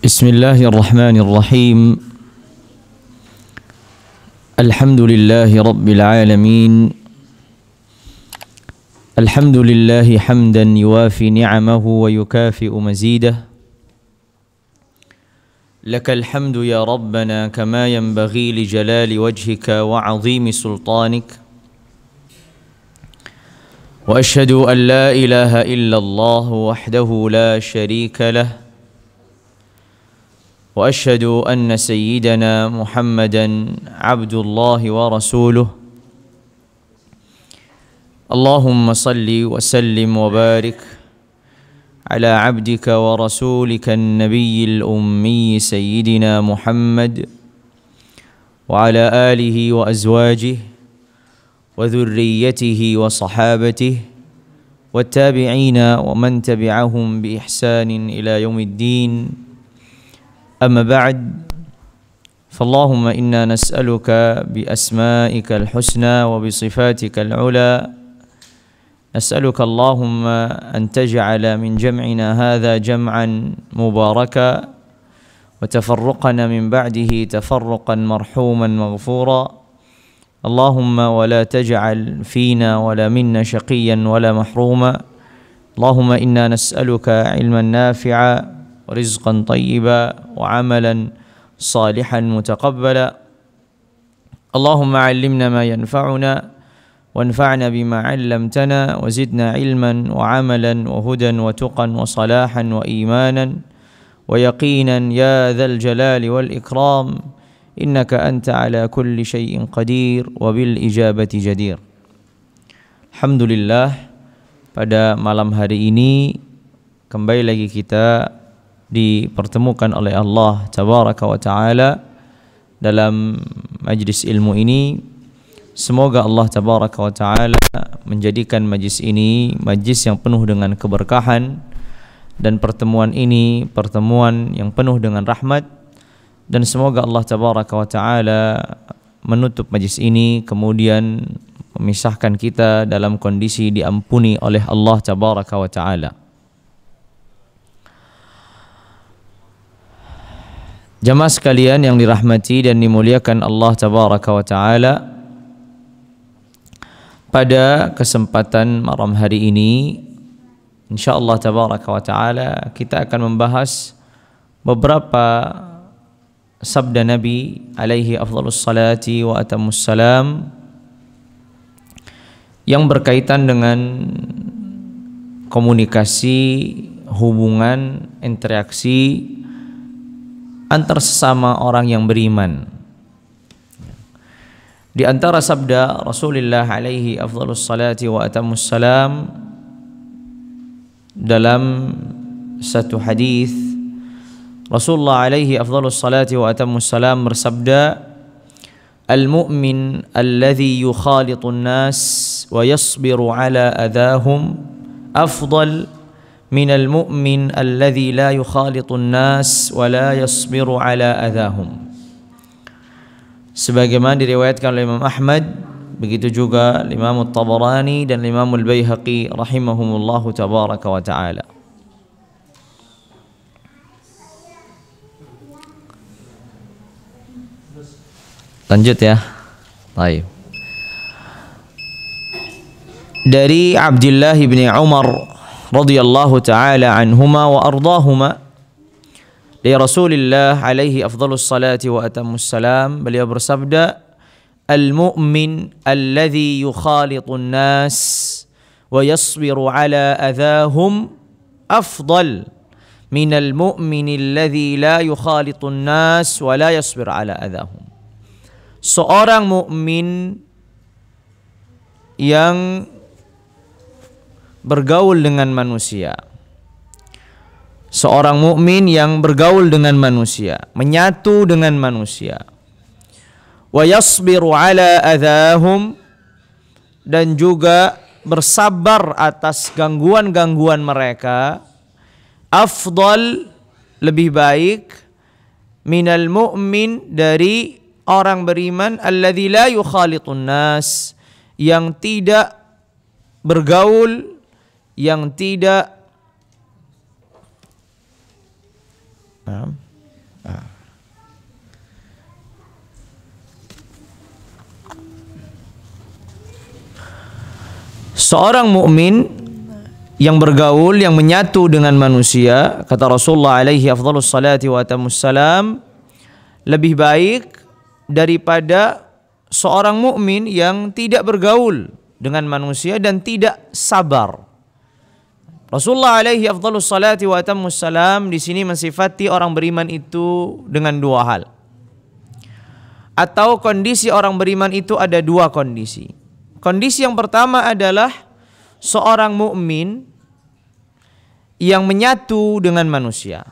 بسم الله الرحمن الرحيم. الحمد لله رب العالمين. الحمد لله حمدا يوافي نعمه ويكافئ مزيده. لك الحمد يا ربنا كما ينبغي لجلال وجهك وعظيم سلطانك. وأشهد أن لا إله إلا الله وحده لا شريك له. وأشهد أن سيدنا محمدا عبد الله ورسوله. اللهم صل وسلم وبارك على عبدك ورسولك النبي الأمي سيدنا محمد وعلى آله وأزواجه وذريته وصحابته والتابعين ومن تبعهم بإحسان إلى يوم الدين. أما بعد، فاللهم إنا نسألك بأسمائك الحسنى وبصفاتك العلى، نسألك اللهم أن تجعل من جمعنا هذا جمعا مباركا وتفرقنا من بعده تفرقا مرحوما مغفورا. اللهم ولا تجعل فينا ولا منا شقيا ولا محروما. اللهم إنا نسألك علما نافعا ورزقا طيبا وعملا صالحا متقبلا. اللهم علمنا ما ينفعنا وانفعنا بما علمتنا وزدنا علما وعملا وهدى وتقا وصلاحا وإيمانا ويقينا يا ذا الجلال والإكرام، إنك أنت على كل شيء قدير وبالإجابة جدير. Alhamdulillah, pada malam hari ini kembali lagi kita dipertemukan oleh Allah Tabaraka wa Ta'ala dalam majlis ilmu ini. Semoga Allah Tabaraka wa Ta'ala menjadikan majlis ini majlis yang penuh dengan keberkahan, dan pertemuan ini pertemuan yang penuh dengan rahmat, dan semoga Allah Tabaraka wa Ta'ala menutup majlis ini kemudian memisahkan kita dalam kondisi diampuni oleh Allah Tabaraka wa Ta'ala. Jamaah sekalian yang dirahmati dan dimuliakan Allah Tabaraka wa Ta'ala, pada kesempatan malam hari ini insyaallah Tabaraka wa Ta'ala kita akan membahas beberapa sabda Nabi alaihi afdhalus salati wa atammus salam yang berkaitan dengan komunikasi, hubungan, interaksi antar sesama orang yang beriman. Di antara sabda Rasulullah alaihi afdhalus salati wa atammus salam dalam satu hadis, Rasulullah alaihi afdhalus salati wa atammus salam bersabda, "Al-mu'min alladhi yukhalitu an-nas wa yasbiru ala adahum afdal min al-mu'min alladhi la yukhalitu an-nas wa la yasbiru ala adahum." Sebagaimana diriwayatkan oleh Imam Ahmad, begitu juga Imam At-Tabarani dan Imam Al-Baihaqi rahimahumullahu tabaraka wa ta'ala. Lanjut ya. Baik. Dari Abdullah bin Umar radhiyallahu taala anhuma wa ardahuma, dari Rasulullah alaihi afdhalus salati wa atammus salam, beliau bersabda, "Al-mu'min alladhi yukhalitu an-nas wa yasbiru ala adahum afdal min al-mu'min alladhi la yukhalitu an-nas wa la yasbir ala adahum." Seorang mukmin yang bergaul dengan manusia, seorang mukmin yang bergaul dengan manusia, menyatu dengan manusia, wa yasbiru ala adahum, dan juga bersabar atas gangguan-gangguan mereka, afdal, lebih baik, minal mu'min, dari orang beriman, alladzi la yukhalitun nas, yang tidak bergaul, yang tidak Seorang mukmin yang bergaul, yang menyatu dengan manusia, kata Rasulullah alaihi afdhalus salati wa atamus salam, lebih baik daripada seorang mukmin yang tidak bergaul dengan manusia dan tidak sabar. Rasulullah alaihi afdhalus salati wa atamus salam di sini mensifati orang beriman itu dengan dua hal. Atau kondisi orang beriman itu ada dua kondisi. Kondisi yang pertama adalah seorang mukmin yang menyatu dengan manusia.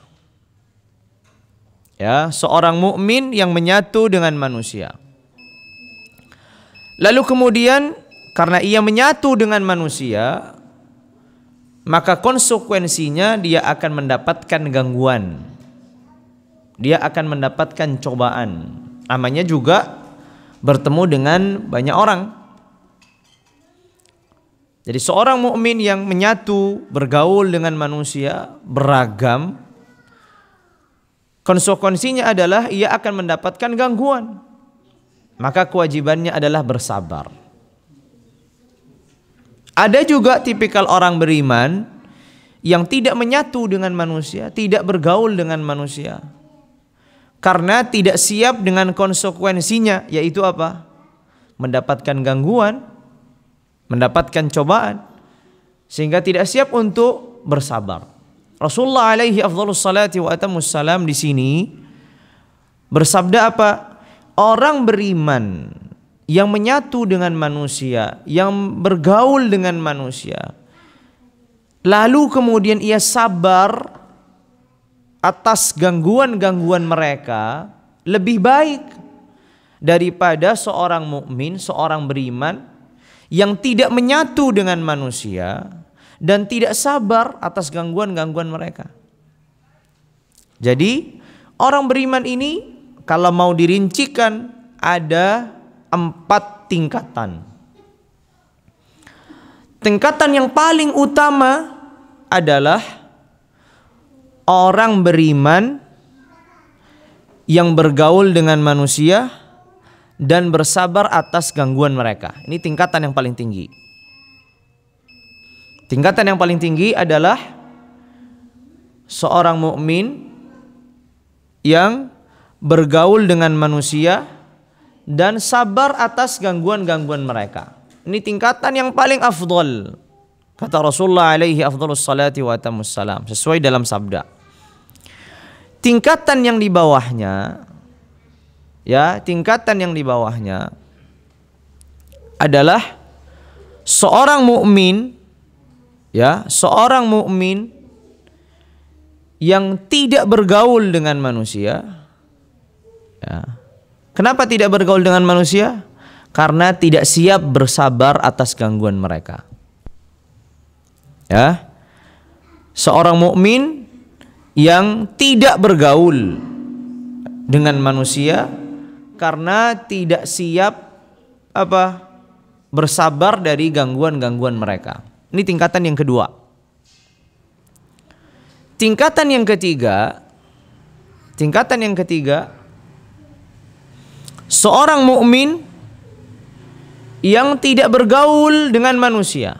Ya, seorang mukmin yang menyatu dengan manusia. Lalu kemudian karena ia menyatu dengan manusia, maka konsekuensinya dia akan mendapatkan gangguan. Dia akan mendapatkan cobaan. Namanya juga bertemu dengan banyak orang. Jadi seorang mukmin yang menyatu, bergaul dengan manusia, beragam, konsekuensinya adalah ia akan mendapatkan gangguan. Maka kewajibannya adalah bersabar. Ada juga tipikal orang beriman yang tidak menyatu dengan manusia, tidak bergaul dengan manusia. Karena tidak siap dengan konsekuensinya, yaitu apa? Mendapatkan gangguan, mendapatkan cobaan, sehingga tidak siap untuk bersabar. Rasulullah alaihi afdhalus salati wa atamus salam di sini bersabda apa? Orang beriman yang menyatu dengan manusia, yang bergaul dengan manusia, lalu kemudian ia sabar atas gangguan-gangguan mereka, lebih baik daripada seorang mukmin, seorang beriman yang tidak menyatu dengan manusia dan tidak sabar atas gangguan-gangguan mereka. Jadi orang beriman ini kalau mau dirincikan ada 4 tingkatan. Tingkatan yang paling utama adalah orang beriman yang bergaul dengan manusia dan bersabar atas gangguan mereka. Ini tingkatan yang paling tinggi. Tingkatan yang paling tinggi adalah seorang mukmin yang bergaul dengan manusia dan sabar atas gangguan-gangguan mereka. Ini tingkatan yang paling afdal. Kata Rasulullah alaihi afdhalus salati wa atamus salam, sesuai dalam sabda. Tingkatan yang di bawahnya, ya, tingkatan yang di bawahnya adalah seorang mukmin, ya, seorang mukmin yang tidak bergaul dengan manusia. Ya. Kenapa tidak bergaul dengan manusia? Karena tidak siap bersabar atas gangguan mereka. Ya. Seorang mukmin yang tidak bergaul dengan manusia karena tidak siap bersabar dari gangguan-gangguan mereka. Ini tingkatan yang kedua. Tingkatan yang ketiga, seorang mukmin yang tidak bergaul dengan manusia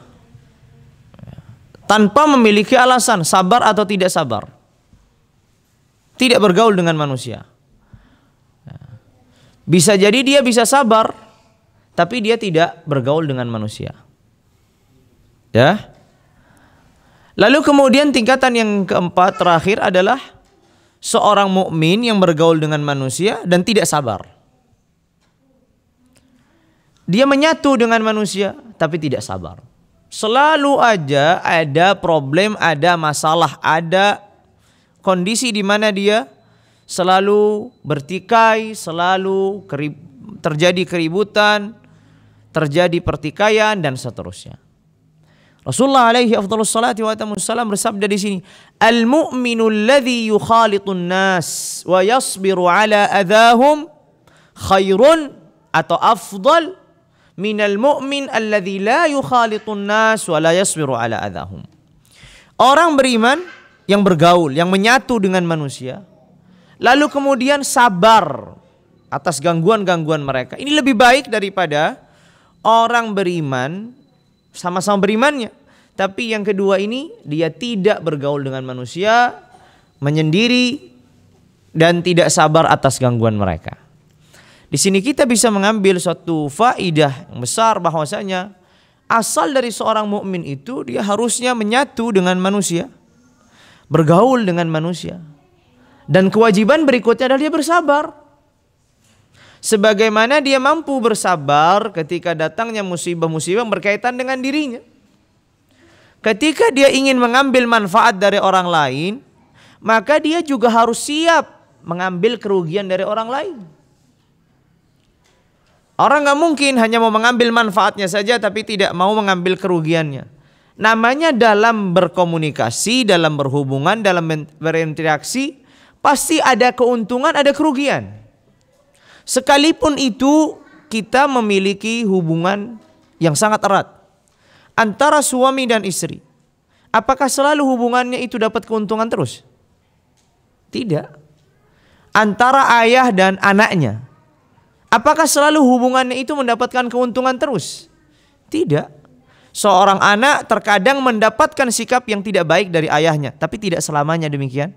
tanpa memiliki alasan sabar atau tidak sabar. Tidak bergaul dengan manusia. Bisa jadi dia bisa sabar, tapi dia tidak bergaul dengan manusia. Ya. Lalu kemudian tingkatan yang keempat terakhir adalah seorang mukmin yang bergaul dengan manusia dan tidak sabar. Dia menyatu dengan manusia tapi tidak sabar. Selalu aja ada problem, ada masalah, ada kondisi di mana dia selalu bertikai, selalu terjadi keributan, terjadi pertikaian dan seterusnya. Rasulullah alaihi afdhalus salati wa atamus salam bersabda di sini, "Al-mu'minu alladhi yukhalitun nas wa yasbiru ala adahum khairun atau afdal minal mu'min alladhi la yukhalitun nas wa la yasbiru ala adahum." Orang beriman yang bergaul, yang menyatu dengan manusia, lalu kemudian sabar atas gangguan-gangguan mereka. Ini lebih baik daripada orang beriman, sama-sama berimannya, tapi yang kedua ini dia tidak bergaul dengan manusia, menyendiri, dan tidak sabar atas gangguan mereka. Di sini kita bisa mengambil suatu faidah yang besar, bahwasanya asal dari seorang mukmin itu dia harusnya menyatu dengan manusia, bergaul dengan manusia. Dan kewajiban berikutnya adalah dia bersabar. Sebagaimana dia mampu bersabar ketika datangnya musibah-musibah berkaitan dengan dirinya. Ketika dia ingin mengambil manfaat dari orang lain, maka dia juga harus siap mengambil kerugian dari orang lain. Orang gak mungkin hanya mau mengambil manfaatnya saja tapi tidak mau mengambil kerugiannya. Namanya dalam berkomunikasi, dalam berhubungan, dalam berinteraksi, pasti ada keuntungan, ada kerugian. Sekalipun itu kita memiliki hubungan yang sangat erat antara suami dan istri, apakah selalu hubungannya itu dapat keuntungan terus? Tidak. Antara ayah dan anaknya, apakah selalu hubungannya itu mendapatkan keuntungan terus? Tidak. Seorang anak terkadang mendapatkan sikap yang tidak baik dari ayahnya, tapi tidak selamanya demikian.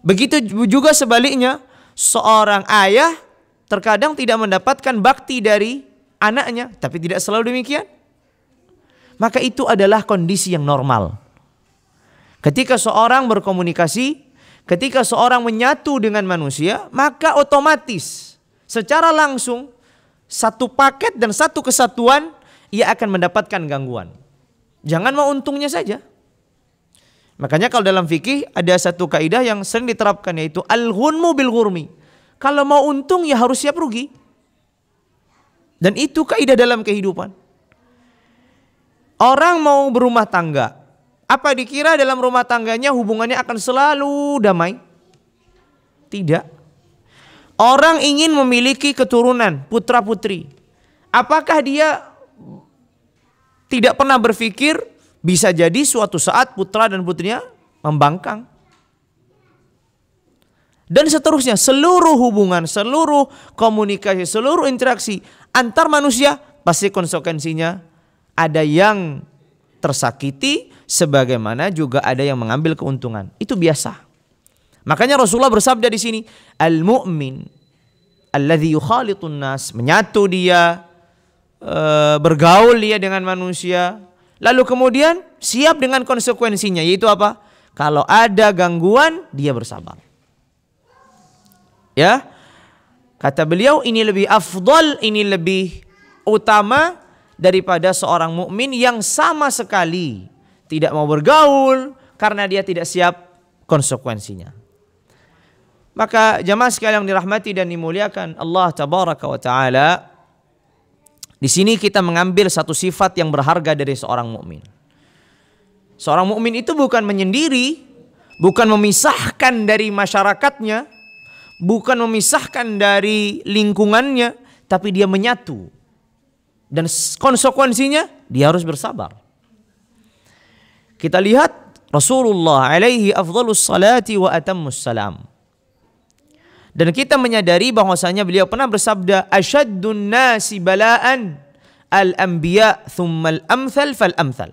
Begitu juga sebaliknya, seorang ayah terkadang tidak mendapatkan bakti dari anaknya, tapi tidak selalu demikian. Maka itu adalah kondisi yang normal. Ketika seorang berkomunikasi, ketika seorang menyatu dengan manusia, maka otomatis secara langsung satu paket dan satu kesatuan ia akan mendapatkan gangguan. Jangan mau untungnya saja. Makanya kalau dalam fikih ada satu kaidah yang sering diterapkan, yaitu al-ghunmu bil ghurmi. Kalau mau untung ya harus siap rugi. Dan itu kaidah dalam kehidupan. Orang mau berumah tangga, apa dikira dalam rumah tangganya hubungannya akan selalu damai? Tidak. Orang ingin memiliki keturunan, putra putri. Apakah dia tidak pernah berpikir bisa jadi suatu saat putra dan putrinya membangkang? Dan seterusnya, seluruh hubungan, seluruh komunikasi, seluruh interaksi antar manusia pasti konsekuensinya ada yang tersakiti, sebagaimana juga ada yang mengambil keuntungan. Itu biasa. Makanya Rasulullah bersabda di sini, al-mu'min alladzi yukhalitun nas, menyatu dia, bergaul dia dengan manusia, lalu kemudian siap dengan konsekuensinya, yaitu apa? Kalau ada gangguan dia bersabar. Ya, kata beliau ini lebih afdal, ini lebih utama daripada seorang mukmin yang sama sekali tidak mau bergaul karena dia tidak siap konsekuensinya. Maka jamaah sekalian yang dirahmati dan dimuliakan Allah tabaraka wa taala, di sini kita mengambil satu sifat yang berharga dari seorang mukmin. Seorang mukmin itu bukan menyendiri, bukan memisahkan dari masyarakatnya, bukan memisahkan dari lingkungannya, tapi dia menyatu. Dan konsekuensinya dia harus bersabar. Kita lihat Rasulullah alaihi afdhalus salati wa atammus salam. Dan kita menyadari bahwasanya beliau pernah bersabda, asyaddun nasi bala'an al-anbiya thumma al-amthal fal-amthal.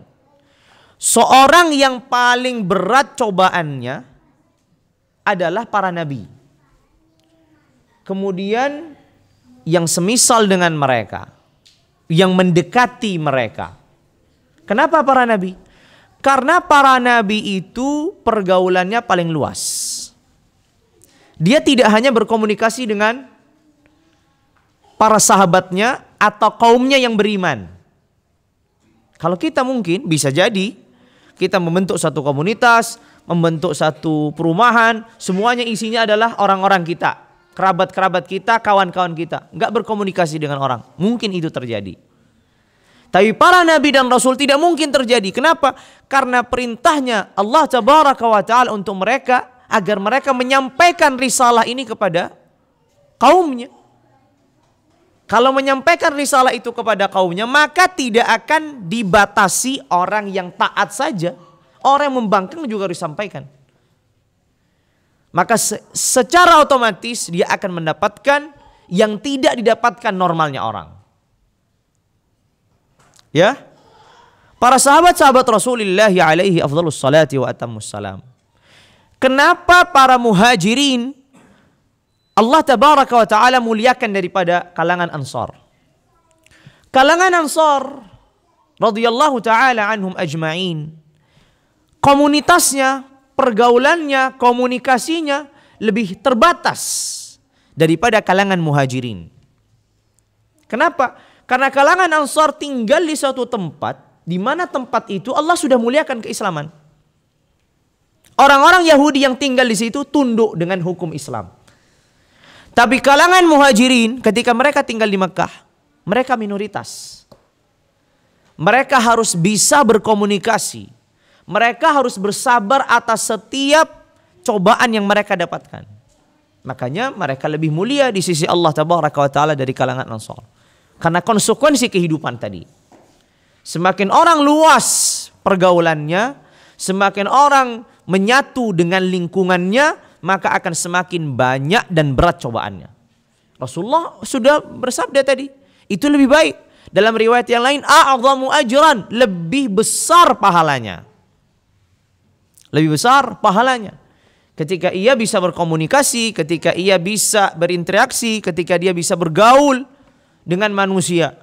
Seorang yang paling berat cobaannya adalah para nabi. Kemudian yang semisal dengan mereka, yang mendekati mereka. Kenapa para nabi? Karena para nabi itu pergaulannya paling luas. Dia tidak hanya berkomunikasi dengan para sahabatnya atau kaumnya yang beriman. Kalau kita mungkin bisa jadi kita membentuk satu komunitas, membentuk satu perumahan, semuanya isinya adalah orang-orang kita, kerabat-kerabat kita, kawan-kawan kita, nggak berkomunikasi dengan orang. Mungkin itu terjadi. Tapi para nabi dan rasul tidak mungkin terjadi. Kenapa? Karena perintahnya Allah tabaraka wa ta'ala untuk mereka agar mereka menyampaikan risalah ini kepada kaumnya. Kalau menyampaikan risalah itu kepada kaumnya, maka tidak akan dibatasi orang yang taat saja. Orang yang membangkang juga harus disampaikan. maka secara otomatis dia akan mendapatkan yang tidak didapatkan normalnya orang. Ya, para sahabat-sahabat Rasulullah alaihi afdhalus salati wa atammus salam. Kenapa para muhajirin Allah tabaraka wa ta'ala muliakan daripada kalangan Ansar? Kalangan Ansar radhiyallahu ta'ala anhum ajma'in, komunitasnya, pergaulannya, komunikasinya lebih terbatas daripada kalangan muhajirin. Kenapa? Karena kalangan Ansar tinggal di suatu tempat, di mana tempat itu Allah sudah muliakan keislaman. Orang-orang Yahudi yang tinggal di situ tunduk dengan hukum Islam. Tapi kalangan muhajirin ketika mereka tinggal di Mekah, mereka minoritas. Mereka harus bisa berkomunikasi. Mereka harus bersabar atas setiap cobaan yang mereka dapatkan. Makanya mereka lebih mulia di sisi Allah tabaraka wa ta'ala dari kalangan Ansar. Karena konsekuensi kehidupan tadi. Semakin orang luas pergaulannya, semakin orang menyatu dengan lingkungannya, maka akan semakin banyak dan berat cobaannya. Rasulullah sudah bersabda tadi, itu lebih baik. Dalam riwayat yang lain, a'zamu ajran, lebih besar pahalanya. Lebih besar pahalanya. Ketika ia bisa berkomunikasi, ketika ia bisa berinteraksi, ketika dia bisa bergaul dengan manusia.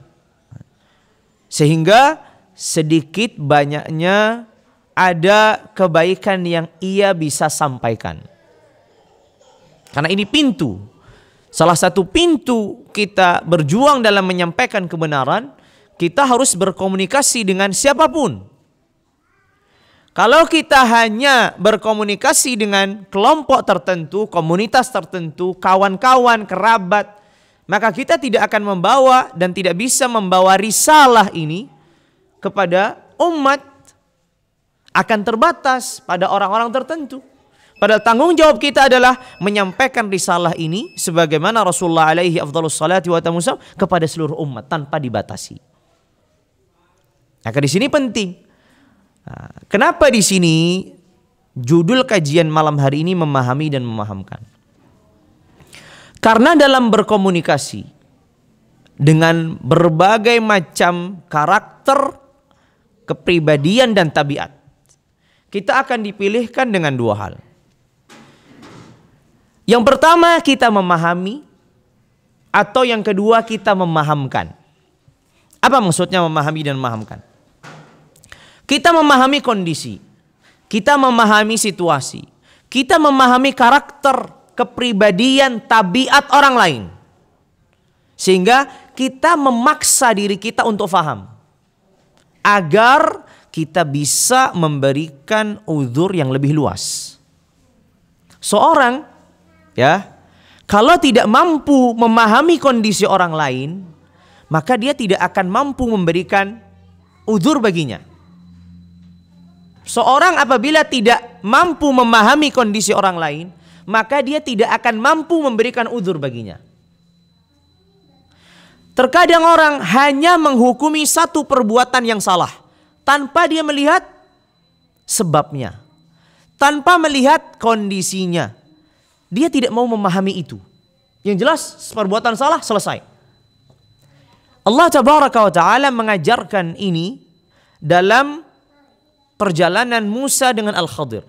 Sehingga sedikit banyaknya ada kebaikan yang ia bisa sampaikan. Karena ini pintu. Salah satu pintu kita berjuang dalam menyampaikan kebenaran, kita harus berkomunikasi dengan siapapun. Kalau kita hanya berkomunikasi dengan kelompok tertentu, komunitas tertentu, kawan-kawan, kerabat, maka kita tidak akan membawa dan tidak bisa membawa risalah ini kepada umat, akan terbatas pada orang-orang tertentu. Padahal tanggung jawab kita adalah menyampaikan risalah ini sebagaimana Rasulullah alaihi afdhalus salati wa atammus salam kepada seluruh umat tanpa dibatasi. Maka di sini penting. Kenapa di sini judul kajian malam hari ini memahami dan memahamkan? Karena dalam berkomunikasi dengan berbagai macam karakter, kepribadian dan tabiat, kita akan dipilihkan dengan dua hal. Yang pertama kita memahami, atau yang kedua kita memahamkan. Apa maksudnya memahami dan memahamkan? Kita memahami kondisi, kita memahami situasi, kita memahami karakter, kepribadian, tabiat orang lain. Sehingga kita memaksa diri kita untuk faham. Agar kita bisa memberikan uzur yang lebih luas. Seorang, ya, kalau tidak mampu memahami kondisi orang lain, maka dia tidak akan mampu memberikan uzur baginya. Seorang apabila tidak mampu memahami kondisi orang lain, maka dia tidak akan mampu memberikan uzur baginya. Terkadang orang hanya menghukumi satu perbuatan yang salah tanpa dia melihat sebabnya, tanpa melihat kondisinya. Dia tidak mau memahami itu. Yang jelas perbuatan salah, selesai. Allah tabaraka wa ta'ala mengajarkan ini dalam perjalanan Musa dengan Al-Khadir.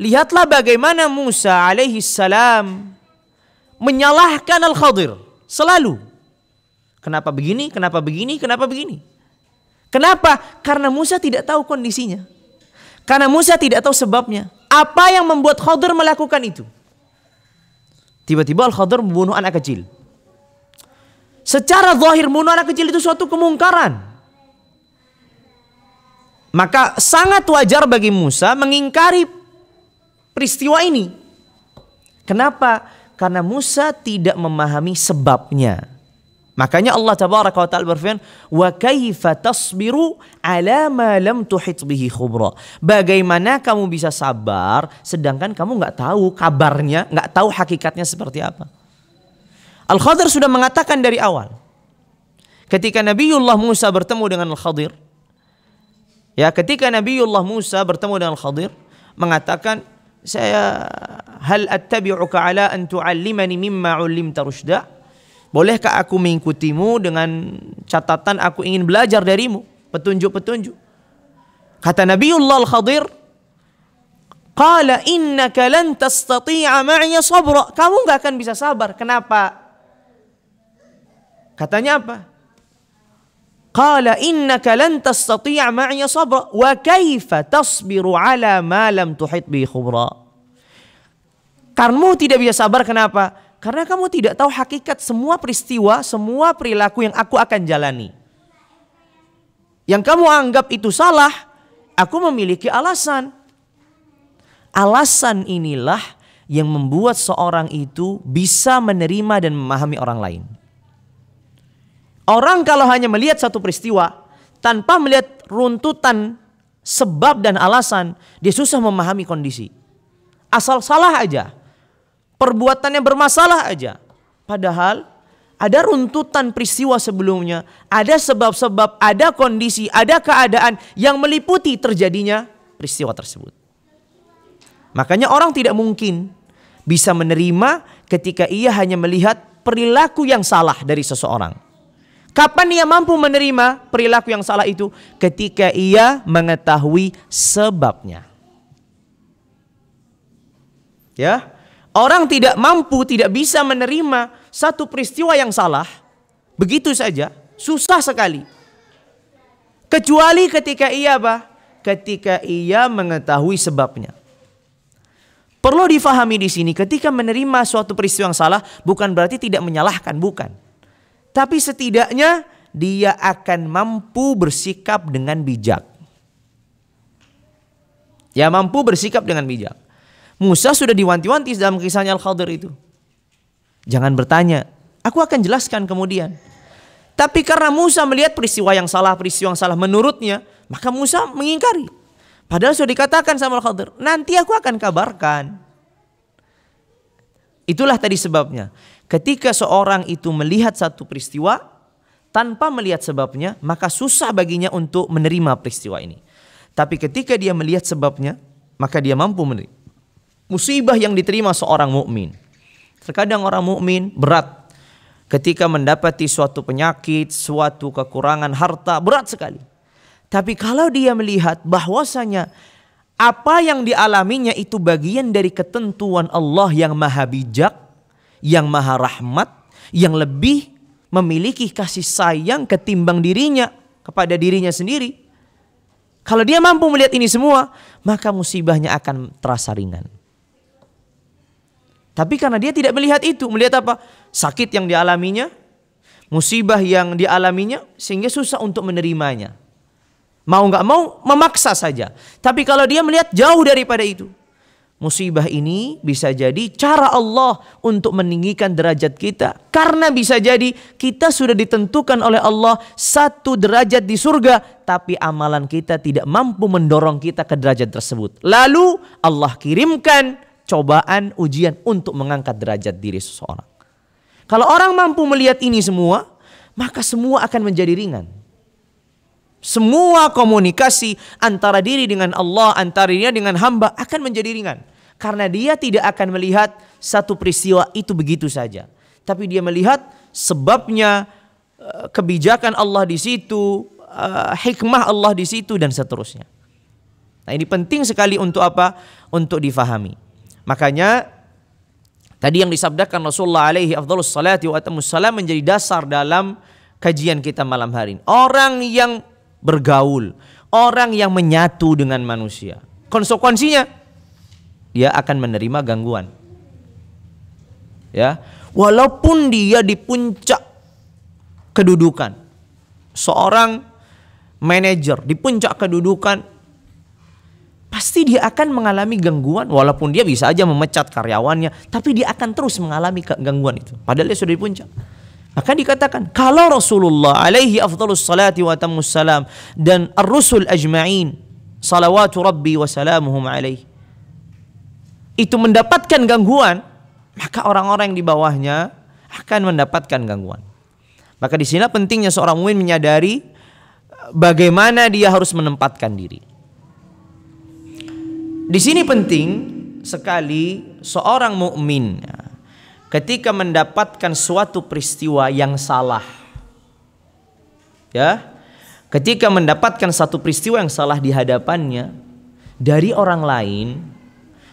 Lihatlah bagaimana Musa alaihi salam menyalahkan Al-Khadir selalu. Kenapa begini? Kenapa begini? Kenapa begini? Kenapa? Karena Musa tidak tahu kondisinya. Karena Musa tidak tahu sebabnya. Apa yang membuat Khadir melakukan itu? Tiba-tiba Al-Khadir membunuh anak kecil. Secara zahir membunuh anak kecil itu suatu kemungkaran. Maka sangat wajar bagi Musa mengingkari peristiwa ini. Kenapa? Karena Musa tidak memahami sebabnya. Makanya Allah tabaraka wa ta'ala berfirman, "Wa kaifa tasbiru ala ma lam tuhit bihi khubra." Bagaimana kamu bisa sabar sedangkan kamu nggak tahu kabarnya, nggak tahu hakikatnya seperti apa? Al-Khadir sudah mengatakan dari awal. Ketika Nabiullah Musa bertemu dengan Al-Khadir, ketika Nabiullah Musa bertemu dengan Al-Khadir, mengatakan, hal attabi'uka ala an tu'allimani mimma 'ullimta rusyda? Bolehkah aku mengikutimu dengan catatan aku ingin belajar darimu petunjuk-petunjuk? Kata Nabiullah Al-Khadir, qala innaka lan tastati'a ma'iya sabra. Kamu enggak akan bisa sabar. Kenapa? Katanya apa? Qala innaka lan tastati'a ma'iya sabra wa kaifa tasbiru ala ma lam tuhit bi khubra. Kamu tidak bisa sabar, kenapa? Karena kamu tidak tahu hakikat semua peristiwa, semua perilaku yang aku akan jalani. Yang kamu anggap itu salah, aku memiliki alasan. Alasan inilah yang membuat seorang itu bisa menerima dan memahami orang lain. Orang kalau hanya melihat satu peristiwa tanpa melihat runtutan sebab dan alasan, dia susah memahami kondisi. Asal salah aja, perbuatannya bermasalah aja. Padahal ada runtutan peristiwa sebelumnya, ada sebab-sebab, ada kondisi, ada keadaan yang meliputi terjadinya peristiwa tersebut. Makanya orang tidak mungkin bisa menerima ketika ia hanya melihat perilaku yang salah dari seseorang. Kapan ia mampu menerima perilaku yang salah itu? Ketika ia mengetahui sebabnya. Ya, orang tidak mampu, tidak bisa menerima satu peristiwa yang salah begitu saja, susah sekali. Kecuali ketika ia apa? Ketika ia mengetahui sebabnya. Perlu difahami di sini, ketika menerima suatu peristiwa yang salah bukan berarti tidak menyalahkan, bukan. Tapi setidaknya dia akan mampu bersikap dengan bijak. Ya, mampu bersikap dengan bijak. Musa sudah diwanti-wanti dalam kisahnya Al-Khadir itu. Jangan bertanya, aku akan jelaskan kemudian. Tapi karena Musa melihat peristiwa yang salah menurutnya, maka Musa mengingkari. Padahal sudah dikatakan sama Al-Khadir, nanti aku akan kabarkan. Itulah tadi sebabnya. Ketika seorang itu melihat satu peristiwa tanpa melihat sebabnya, maka susah baginya untuk menerima peristiwa ini. Tapi ketika dia melihat sebabnya, maka dia mampu menerima musibah yang diterima seorang mukmin. Terkadang orang mukmin berat ketika mendapati suatu penyakit, suatu kekurangan harta, berat sekali. Tapi kalau dia melihat bahwasanya apa yang dialaminya itu bagian dari ketentuan Allah yang maha bijak, yang maha rahmat, yang lebih memiliki kasih sayang ketimbang dirinya kepada dirinya sendiri. Kalau dia mampu melihat ini semua, maka musibahnya akan terasa ringan. Tapi karena dia tidak melihat itu, melihat apa? Sakit yang dialaminya, musibah yang dialaminya, sehingga susah untuk menerimanya. Mau nggak mau memaksa saja. Tapi kalau dia melihat jauh daripada itu, musibah ini bisa jadi cara Allah untuk meninggikan derajat kita. Karena bisa jadi kita sudah ditentukan oleh Allah satu derajat di surga, tapi amalan kita tidak mampu mendorong kita ke derajat tersebut. Lalu Allah kirimkan cobaan, ujian untuk mengangkat derajat diri seseorang. Kalau orang mampu melihat ini semua, maka semua akan menjadi ringan. Semua komunikasi antara diri dengan Allah, antara dirinya dengan hamba akan menjadi ringan. Karena dia tidak akan melihat satu peristiwa itu begitu saja. Tapi dia melihat sebabnya, kebijakan Allah di situ, hikmah Allah di situ, dan seterusnya. Nah, ini penting sekali untuk apa? Untuk difahami. Makanya tadi yang disabdakan Rasulullah alaihi afdhalus salati wa atammus salam menjadi dasar dalam kajian kita malam hari ini. Orang yang bergaul, orang yang menyatu dengan manusia, konsekuensinya dia akan menerima gangguan. Ya, walaupun dia di puncak kedudukan, seorang manajer di puncak kedudukan, pasti dia akan mengalami gangguan. Walaupun dia bisa aja memecat karyawannya, tapi dia akan terus mengalami gangguan itu. Padahal dia sudah di puncak. Maka dikatakan kalau Rasulullah alaihi afdhalus salati wa atammus salam dan ar-rusul ajma'in salawatu rabbi wa salamuhum alaihi itu mendapatkan gangguan, maka orang-orang yang di bawahnya akan mendapatkan gangguan. Maka di sini pentingnya seorang mukmin menyadari bagaimana dia harus menempatkan diri. Di sini penting sekali seorang mukmin ketika mendapatkan suatu peristiwa yang salah, ya, ketika mendapatkan satu peristiwa yang salah di hadapannya dari orang lain,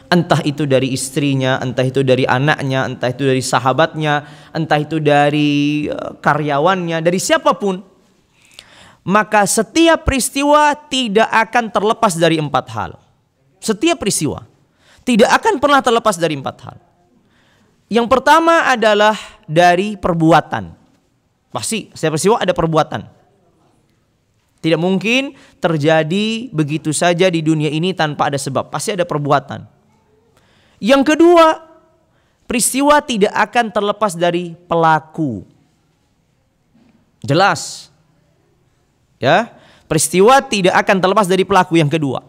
entah itu dari istrinya, entah itu dari anaknya, entah itu dari sahabatnya, entah itu dari karyawannya, dari siapapun, maka setiap peristiwa tidak akan terlepas dari 4 hal. Setiap peristiwa tidak akan pernah terlepas dari 4 hal. Yang pertama adalah dari perbuatan. Pasti setiap peristiwa ada perbuatan. Tidak mungkin terjadi begitu saja di dunia ini tanpa ada sebab. Pasti ada perbuatan. Yang kedua, peristiwa tidak akan terlepas dari pelaku. Jelas. Ya, peristiwa tidak akan terlepas dari pelaku. Yang kedua.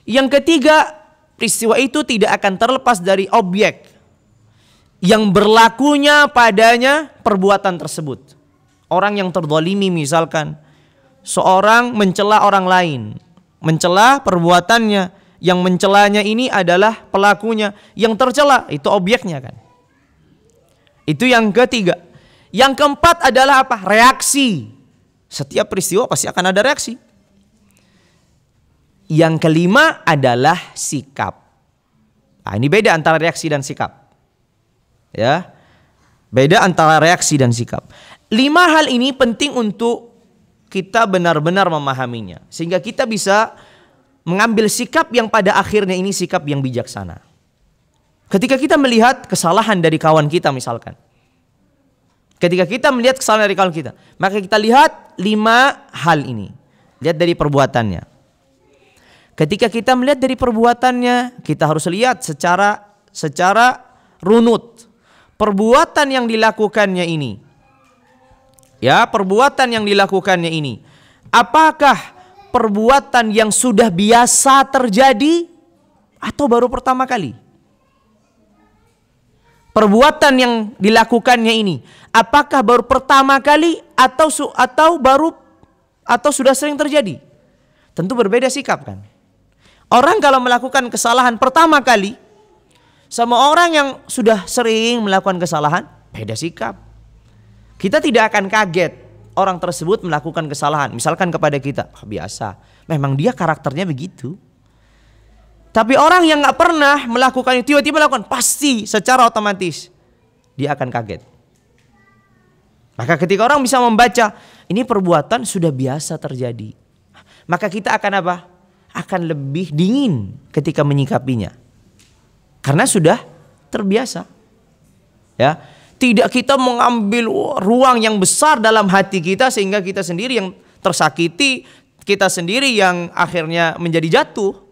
Yang ketiga, peristiwa itu tidak akan terlepas dari objek yang berlakunya padanya perbuatan tersebut. Orang yang terzalimi misalkan, seorang mencela orang lain, mencela perbuatannya, yang mencelanya ini adalah pelakunya, yang tercela itu objeknya kan. Itu yang ketiga. Yang keempat adalah apa? Reaksi. Setiap peristiwa pasti akan ada reaksi. Yang kelima adalah sikap. Nah, ini beda antara reaksi dan sikap. Ya, beda antara reaksi dan sikap. 5 hal ini penting untuk kita benar-benar memahaminya, sehingga kita bisa mengambil sikap yang pada akhirnya ini sikap yang bijaksana. Ketika kita melihat kesalahan dari kawan kita misalkan, ketika kita melihat kesalahan dari kawan kita, maka kita lihat 5 hal ini. Lihat dari perbuatannya. Ketika kita melihat dari perbuatannya, kita harus lihat secara runut. Perbuatan yang dilakukannya ini, ya, perbuatan yang dilakukannya ini, apakah perbuatan yang sudah biasa terjadi atau baru pertama kali? Perbuatan yang dilakukannya ini, apakah baru pertama kali atau sudah sering terjadi? Tentu berbeda sikap kan. Orang kalau melakukan kesalahan pertama kali sama orang yang sudah sering melakukan kesalahan, beda sikap. Kita tidak akan kaget orang tersebut melakukan kesalahan. Misalkan kepada kita, biasa, memang dia karakternya begitu. Tapi orang yang gak pernah melakukan itu, tiba-tiba melakukan, pasti secara otomatis dia akan kaget. Maka ketika orang bisa membaca, ini perbuatan sudah biasa terjadi, maka kita akan apa? Akan lebih dingin ketika menyikapinya. Karena sudah terbiasa. Ya, tidak kita mengambil ruang yang besar dalam hati kita sehingga kita sendiri yang tersakiti, kita sendiri yang akhirnya menjadi jatuh.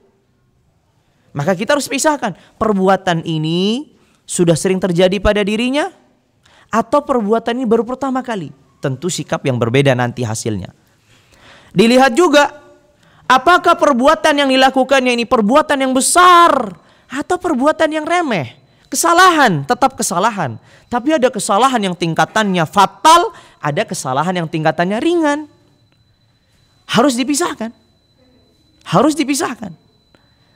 Maka kita harus pisahkan, perbuatan ini sudah sering terjadi pada dirinya atau perbuatan ini baru pertama kali. Tentu sikap yang berbeda nanti hasilnya. Dilihat juga, apakah perbuatan yang dilakukannya ini perbuatan yang besar atau perbuatan yang remeh. Kesalahan, tetap kesalahan. Tapi ada kesalahan yang tingkatannya fatal, ada kesalahan yang tingkatannya ringan. Harus dipisahkan. Harus dipisahkan.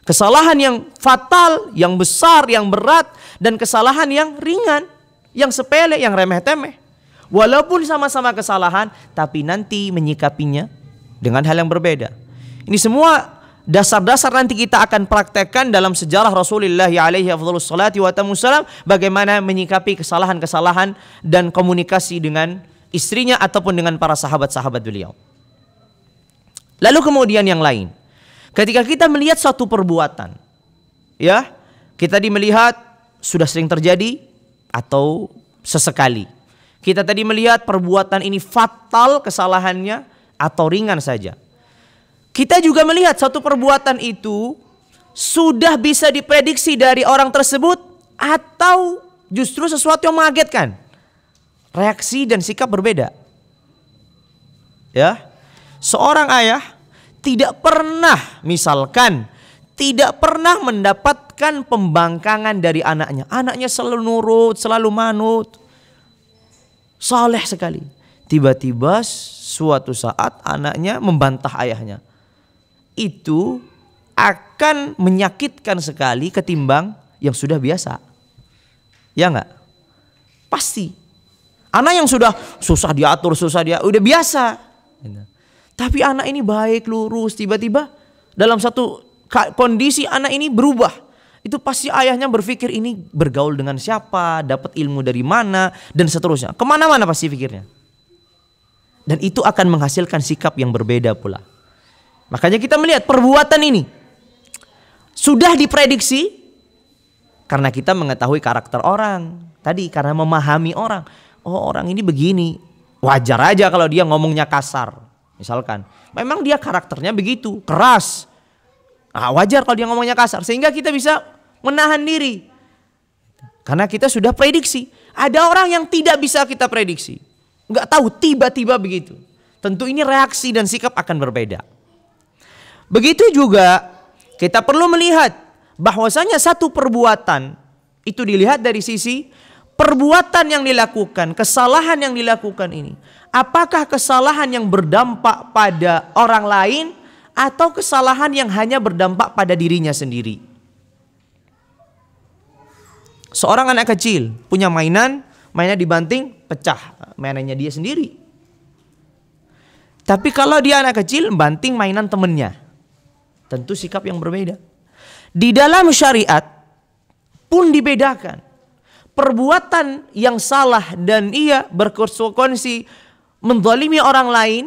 Kesalahan yang fatal, yang besar, yang berat, dan kesalahan yang ringan, yang sepele, yang remeh-temeh. Walaupun sama-sama kesalahan, tapi nanti menyikapinya dengan hal yang berbeda. Ini semua dasar-dasar nanti kita akan praktekkan dalam sejarah Rasulullah alaihi afdhalus salati wa tamussalam, bagaimana menyikapi kesalahan-kesalahan dan komunikasi dengan istrinya ataupun dengan para sahabat-sahabat beliau. Lalu kemudian yang lain, ketika kita melihat suatu perbuatan, ya, kita melihat sudah sering terjadi atau sesekali. Kita tadi melihat perbuatan ini fatal kesalahannya atau ringan saja. Kita juga melihat satu perbuatan itu sudah bisa diprediksi dari orang tersebut atau justru sesuatu yang mengagetkan. Reaksi dan sikap berbeda. Ya, seorang ayah tidak pernah, misalkan, tidak pernah mendapatkan pembangkangan dari anaknya. Anaknya selalu nurut, selalu manut, saleh sekali. Tiba-tiba suatu saat anaknya membantah ayahnya. Itu akan menyakitkan sekali ketimbang yang sudah biasa. Ya enggak? Pasti. Anak yang sudah susah diatur, udah biasa. Tapi anak ini baik, lurus, tiba-tiba dalam satu kondisi anak ini berubah. Itu pasti ayahnya berpikir ini bergaul dengan siapa, dapat ilmu dari mana, dan seterusnya. Kemana-mana pasti pikirnya. Dan itu akan menghasilkan sikap yang berbeda pula. Makanya kita melihat perbuatan ini sudah diprediksi karena kita mengetahui karakter orang. Tadi karena memahami orang. Oh, orang ini begini. Wajar aja kalau dia ngomongnya kasar. Misalkan, memang dia karakternya begitu, keras. Nah, wajar kalau dia ngomongnya kasar. Sehingga kita bisa menahan diri. Karena kita sudah prediksi. Ada orang yang tidak bisa kita prediksi. Nggak tahu, tiba-tiba begitu. Tentu ini reaksi dan sikap akan berbeda. Begitu juga kita perlu melihat bahwasanya satu perbuatan itu dilihat dari sisi perbuatan yang dilakukan, kesalahan yang dilakukan ini. Apakah kesalahan yang berdampak pada orang lain atau kesalahan yang hanya berdampak pada dirinya sendiri? Seorang anak kecil punya mainan, mainnya dibanting, pecah mainannya dia sendiri. Tapi kalau dia anak kecil banting mainan temennya, tentu sikap yang berbeda. Di dalam syariat pun dibedakan. Perbuatan yang salah dan ia berkonsekuensi menzalimi orang lain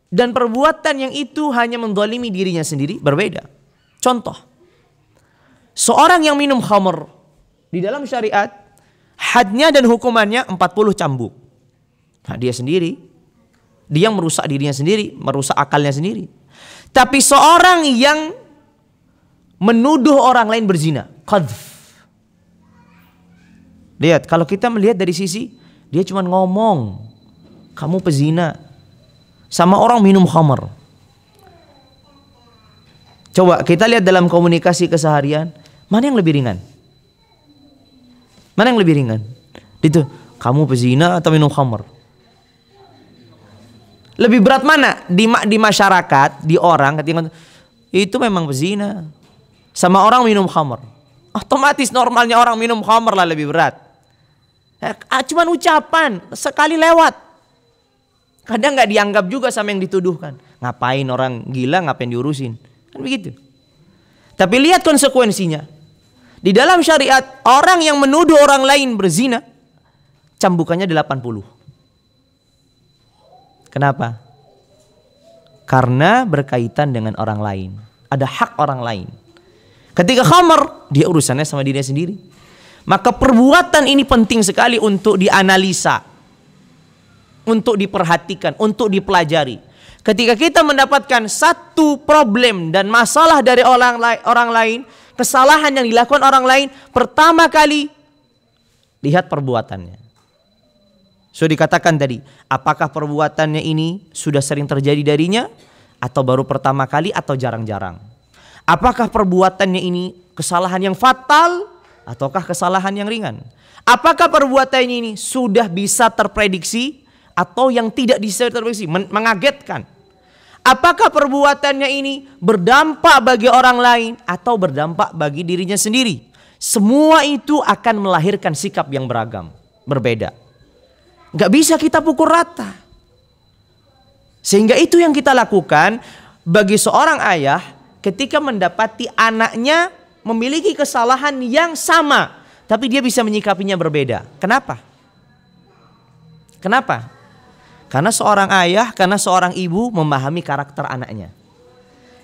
dan perbuatan yang itu hanya menzalimi dirinya sendiri berbeda. Contoh, seorang yang minum khamr di dalam syariat hadnya dan hukumannya 40 cambuk. Nah, dia sendiri, dia yang merusak dirinya sendiri, merusak akalnya sendiri. Tapi seorang yang menuduh orang lain berzina, qadhf. Lihat, kalau kita melihat dari sisi dia cuma ngomong, kamu pezina, sama orang minum khamr. Coba kita lihat dalam komunikasi keseharian, mana yang lebih ringan? Mana yang lebih ringan? Itu, kamu pezina atau minum khamr? Lebih berat mana? Di masyarakat, di orang ketika itu memang pezina sama orang minum khamr. Otomatis normalnya orang minum khamr lah lebih berat. Cuman ucapan sekali lewat. Kadang nggak dianggap juga sama yang dituduhkan. Ngapain orang gila, ngapain diurusin? Kan begitu. Tapi lihat konsekuensinya. Di dalam syariat, orang yang menuduh orang lain berzina, cambukannya 80. Kenapa? Karena berkaitan dengan orang lain. Ada hak orang lain. Ketika khamr, dia urusannya sama dirinya sendiri. Maka perbuatan ini penting sekali untuk dianalisa, untuk diperhatikan, untuk dipelajari. Ketika kita mendapatkan satu problem dan masalah dari orang lain, kesalahan yang dilakukan orang lain, pertama kali lihat perbuatannya. Sudah dikatakan tadi, apakah perbuatannya ini sudah sering terjadi darinya, atau baru pertama kali, atau jarang-jarang? Apakah perbuatannya ini kesalahan yang fatal, ataukah kesalahan yang ringan? Apakah perbuatannya ini sudah bisa terprediksi atau yang tidak bisa terprediksi, mengagetkan? Apakah perbuatannya ini berdampak bagi orang lain atau berdampak bagi dirinya sendiri? Semua itu akan melahirkan sikap yang beragam, berbeda. Gak bisa kita pukul rata. Sehingga itu yang kita lakukan bagi seorang ayah ketika mendapati anaknya memiliki kesalahan yang sama, tapi dia bisa menyikapinya berbeda. Kenapa? Kenapa? Karena seorang ayah, karena seorang ibu memahami karakter anaknya.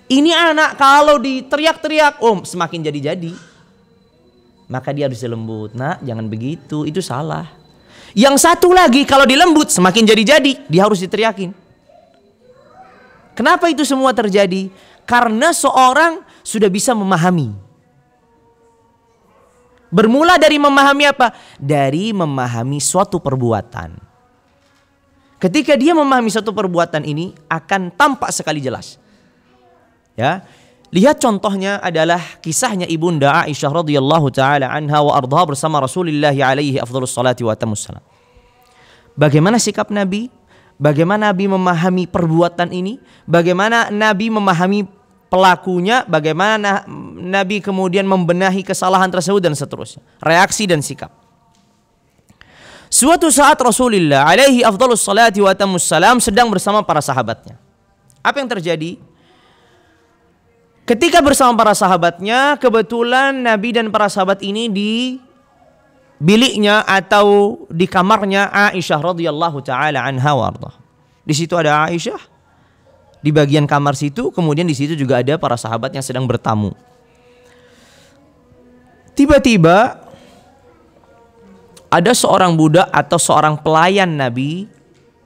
Ini anak kalau diteriak-teriak, semakin jadi-jadi. Maka dia harus lembut. Nak, jangan begitu, itu salah. Yang satu lagi, kalau dilembut semakin jadi-jadi, dia harus diteriakin. Kenapa itu semua terjadi? Karena seorang sudah bisa memahami. Bermula dari memahami apa? Dari memahami suatu perbuatan. Ketika dia memahami suatu perbuatan ini akan tampak sekali jelas. Ya, lihat contohnya adalah kisahnya ibunda Aisyah radhiyallahu taala anha wa ardha bersama Rasulullah alaihi afdhalus salati wa atamus salam. Bagaimana sikap Nabi? Bagaimana Nabi memahami perbuatan ini? Bagaimana Nabi memahami pelakunya, bagaimana Nabi kemudian membenahi kesalahan tersebut dan seterusnya. Reaksi dan sikap. Suatu saat Rasulullah alaihi afdhalus salati wa atammus salam sedang bersama para sahabatnya. Apa yang terjadi? Ketika bersama para sahabatnya, kebetulan Nabi dan para sahabat ini di biliknya atau di kamarnya Aisyah radhiyallahu taala anha warḍah. Di situ ada Aisyah, di bagian kamar situ, kemudian di situ juga ada para sahabat yang sedang bertamu. Tiba-tiba ada seorang budak atau seorang pelayan Nabi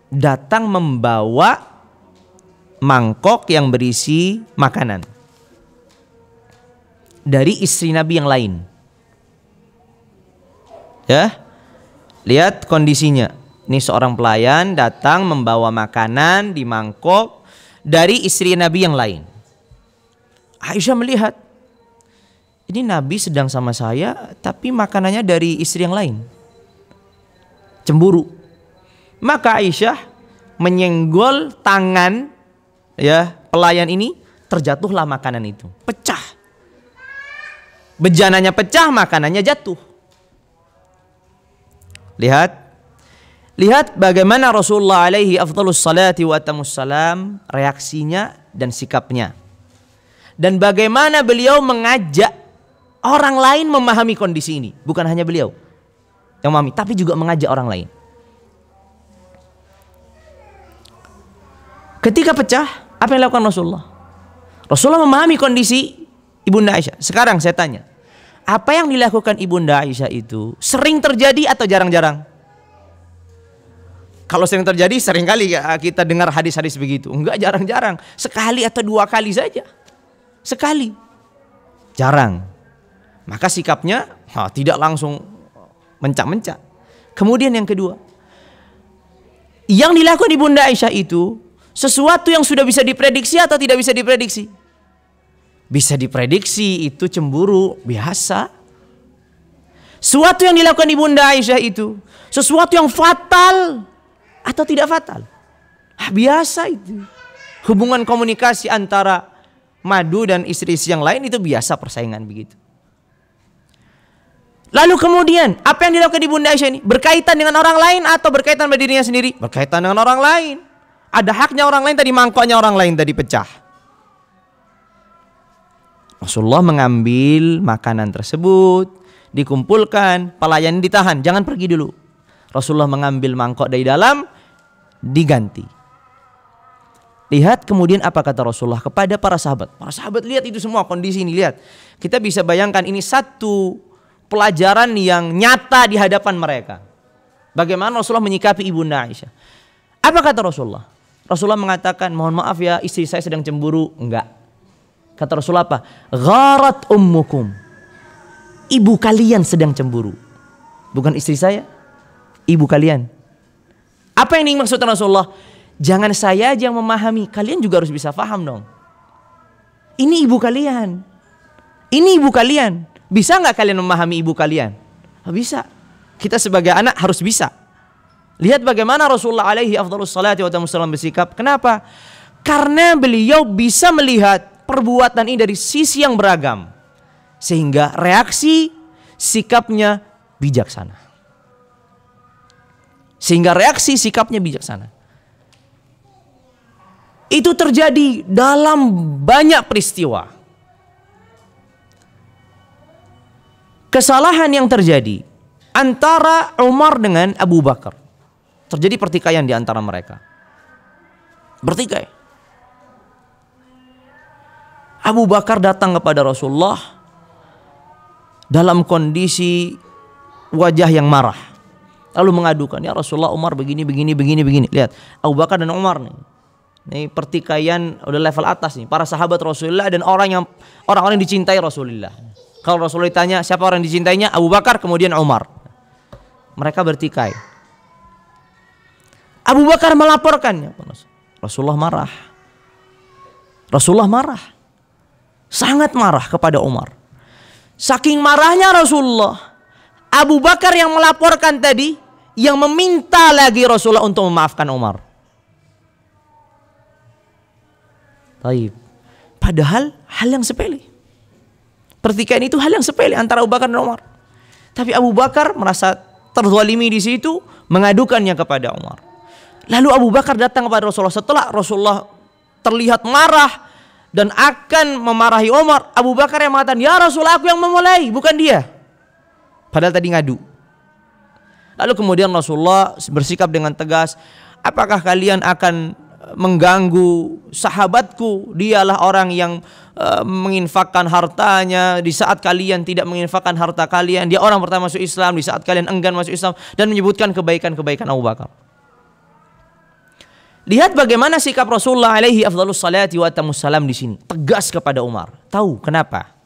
datang membawa mangkok yang berisi makanan dari istri Nabi yang lain. Ya, lihat kondisinya. Ini seorang pelayan datang membawa makanan di mangkok dari istri Nabi yang lain. Aisyah melihat, ini Nabi sedang sama saya, tapi makanannya dari istri yang lain. Cemburu. Maka Aisyah menyenggol tangan ya pelayan ini, terjatuhlah makanan itu, pecah. Bejananya pecah, makanannya jatuh. Lihat bagaimana Rasulullah alaihi afdhalus salati wa atammus salam reaksinya dan sikapnya. Dan bagaimana beliau mengajak orang lain memahami kondisi ini. Bukan hanya beliau yang memahami, tapi juga mengajak orang lain. Ketika pecah, apa yang dilakukan Rasulullah? Rasulullah memahami kondisi Ibunda Aisyah. Sekarang saya tanya, apa yang dilakukan Ibunda Aisyah itu sering terjadi atau jarang-jarang? Kalau sering terjadi, sering kali kita dengar hadis-hadis begitu. Enggak, jarang-jarang. Sekali atau dua kali saja. Sekali. Jarang. Maka sikapnya tidak langsung mencak-mencak. Kemudian yang kedua, yang dilakukan Ibunda Aisyah itu sesuatu yang sudah bisa diprediksi atau tidak bisa diprediksi? Bisa diprediksi, itu cemburu biasa. Sesuatu yang dilakukan Ibunda Aisyah itu sesuatu yang fatal atau tidak fatal? Biasa itu. Hubungan komunikasi antara madu dan istri-istri yang lain itu biasa, persaingan begitu. Lalu kemudian apa yang dilakukan Ibunda Aisyah ini berkaitan dengan orang lain atau berkaitan dengan dirinya sendiri? Berkaitan dengan orang lain. Ada haknya orang lain tadi, mangkoknya orang lain tadi pecah. Rasulullah mengambil makanan tersebut, dikumpulkan, pelayan ditahan, jangan pergi dulu. Rasulullah mengambil mangkok dari dalam, diganti. Lihat kemudian apa kata Rasulullah kepada para sahabat. Para sahabat lihat itu semua kondisi ini, lihat. Kita bisa bayangkan ini satu pelajaran yang nyata di hadapan mereka. Bagaimana Rasulullah menyikapi Ibunda Aisyah. Apa kata Rasulullah? Rasulullah mengatakan, mohon maaf ya, istri saya sedang cemburu. Enggak. Kata Rasulullah apa? Gharat ummukum. Ibu kalian sedang cemburu. Bukan istri saya, ibu kalian. Apa yang dimaksudkan Rasulullah? Jangan saya aja yang memahami, kalian juga harus bisa paham dong. Ini ibu kalian. Ini ibu kalian. Bisa nggak kalian memahami ibu kalian? Bisa. Kita sebagai anak harus bisa. Lihat bagaimana Rasulullah alaihi afdhalus salati wa atammus salam bersikap. Kenapa? Karena beliau bisa melihat perbuatan ini dari sisi yang beragam. Sehingga reaksi sikapnya bijaksana. Itu terjadi dalam banyak peristiwa. Kesalahan yang terjadi antara Umar dengan Abu Bakar. Terjadi pertikaian di antara mereka. Bertikai. Abu Bakar datang kepada Rasulullah dalam kondisi wajah yang marah. Lalu mengadukan, ya Rasulullah, Umar begini. Lihat, Abu Bakar dan Umar nih. Ini pertikaian udah level atas nih. Para sahabat Rasulullah dan orang-orang yang dicintai Rasulullah. Kalau Rasulullah ditanya siapa orang yang dicintainya, Abu Bakar kemudian Umar. Mereka bertikai. Abu Bakar melaporkannya. Rasulullah marah. Sangat marah kepada Umar. Saking marahnya Rasulullah, Abu Bakar yang melaporkan tadi, yang meminta lagi Rasulullah untuk memaafkan Umar. Taib. Padahal hal yang sepele. Pertikaian itu hal yang sepele antara Abu Bakar dan Umar. Tapi Abu Bakar merasa terzalimi di situ, mengadukannya kepada Umar. Lalu Abu Bakar datang kepada Rasulullah setelah Rasulullah terlihat marah dan akan memarahi Umar. Abu Bakar yang mengatakan, "Ya Rasulullah, aku yang memulai, bukan dia." Padahal tadi ngadu. Lalu kemudian Rasulullah bersikap dengan tegas, "Apakah kalian akan mengganggu sahabatku? Dialah orang yang menginfakkan hartanya di saat kalian tidak menginfakkan harta kalian. Dia orang pertama masuk Islam di saat kalian enggan masuk Islam." Dan menyebutkan kebaikan-kebaikan Abu Bakar. Lihat bagaimana sikap Rasulullah alaihi afdhalus salati wa atamus salam di sini. Tegas kepada Umar. Tahu kenapa?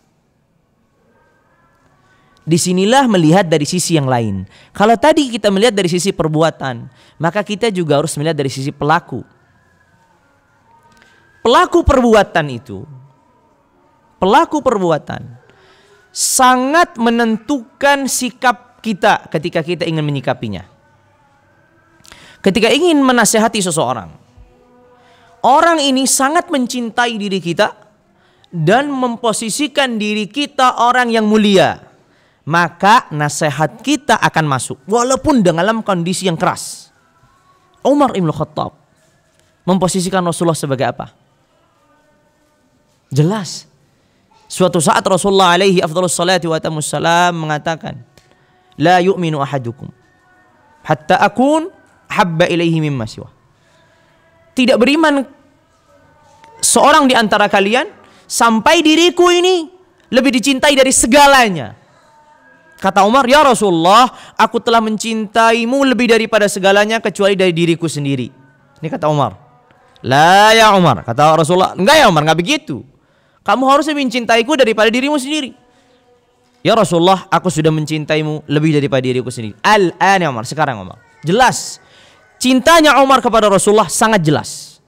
Disinilah melihat dari sisi yang lain. Kalau tadi kita melihat dari sisi perbuatan, maka kita juga harus melihat dari sisi pelaku. Pelaku perbuatan sangat menentukan sikap kita ketika kita ingin menyikapinya. Ketika ingin menasehati seseorang, orang ini sangat mencintai diri kita dan memposisikan diri kita orang yang mulia, maka nasihat kita akan masuk walaupun dalam kondisi yang keras. Umar Ibn Khattab memposisikan Rasulullah sebagai apa? Jelas. Suatu saat Rasulullah alaihi afdhalus salati wa atamus salam mengatakan, "La yu'minu ahadukum hatta akun habba ilaihi mimma siwa." Tidak beriman seorang di antara kalian sampai diriku ini lebih dicintai dari segalanya. Kata Umar, "Ya Rasulullah, aku telah mencintaimu lebih daripada segalanya kecuali dari diriku sendiri." Ini kata Umar. "La ya Umar," kata Rasulullah, "enggak ya Umar, enggak begitu. Kamu harus lebih mencintaiku daripada dirimu sendiri." "Ya Rasulullah, aku sudah mencintaimu lebih daripada diriku sendiri." Al-an ya Umar, sekarang Umar. Jelas. Cintanya Umar kepada Rasulullah sangat jelas.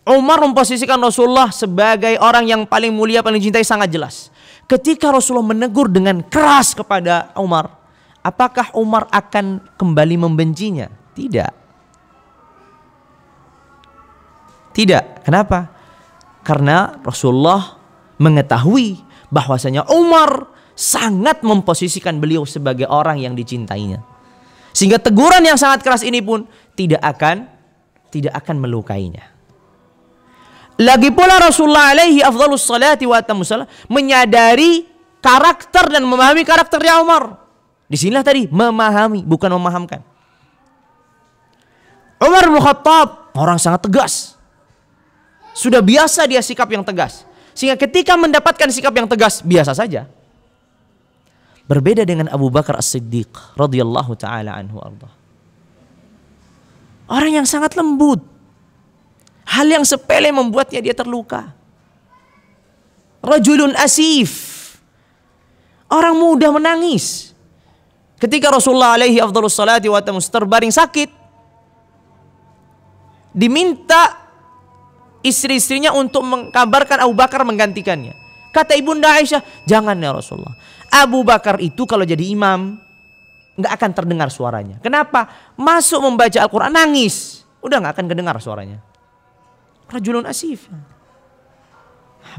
Umar memposisikan Rasulullah sebagai orang yang paling mulia, paling cintai, sangat jelas. Ketika Rasulullah menegur dengan keras kepada Umar, apakah Umar akan kembali membencinya? Tidak. Tidak. Kenapa? Karena Rasulullah mengetahui bahwasanya Umar sangat memposisikan beliau sebagai orang yang dicintainya. Sehingga teguran yang sangat keras ini pun tidak akan melukainya. Lagi pula Rasulullah alaihi afdhalus salati wa atamus salam menyadari karakter dan memahami karakternya Umar. Disinilah tadi memahami, bukan memahamkan. Umar bin Khattab orang sangat tegas. Sudah biasa dia sikap yang tegas. Sehingga ketika mendapatkan sikap yang tegas biasa saja. Berbeda dengan Abu Bakar As-Siddiq radhiyallahu taala anhu arda. Orang yang sangat lembut. Hal yang sepele membuatnya dia terluka. Rajulun asif. Orang mudah menangis. Ketika Rasulullah alaihi afdhalus salati wa atamus terbaring sakit, diminta istri-istrinya untuk mengkabarkan Abu Bakar menggantikannya. Kata Ibunda Aisyah, "Jangan ya Rasulullah. Abu Bakar itu kalau jadi imam nggak akan terdengar suaranya. Kenapa? Masuk membaca Al-Quran nangis, udah nggak akan kedengar suaranya." Rajulun asif.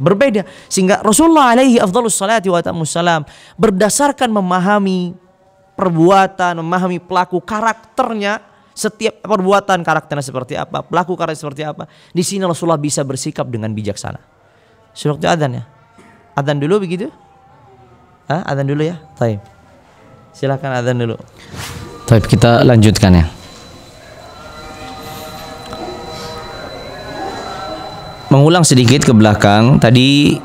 Berbeda. Sehingga Rasulullah alaihi afdhalus salati wa atamus salam berdasarkan memahami perbuatan, memahami pelaku, karakternya, setiap perbuatan karakternya seperti apa, pelaku karakternya seperti apa. Di sini Rasulullah bisa bersikap dengan bijaksana. Sudah waktu adzan ya? Adzan dulu begitu? Adzan dulu ya? Baik. Silakan adzan dulu. Baik, kita lanjutkan ya. Mengulang sedikit ke belakang, tadi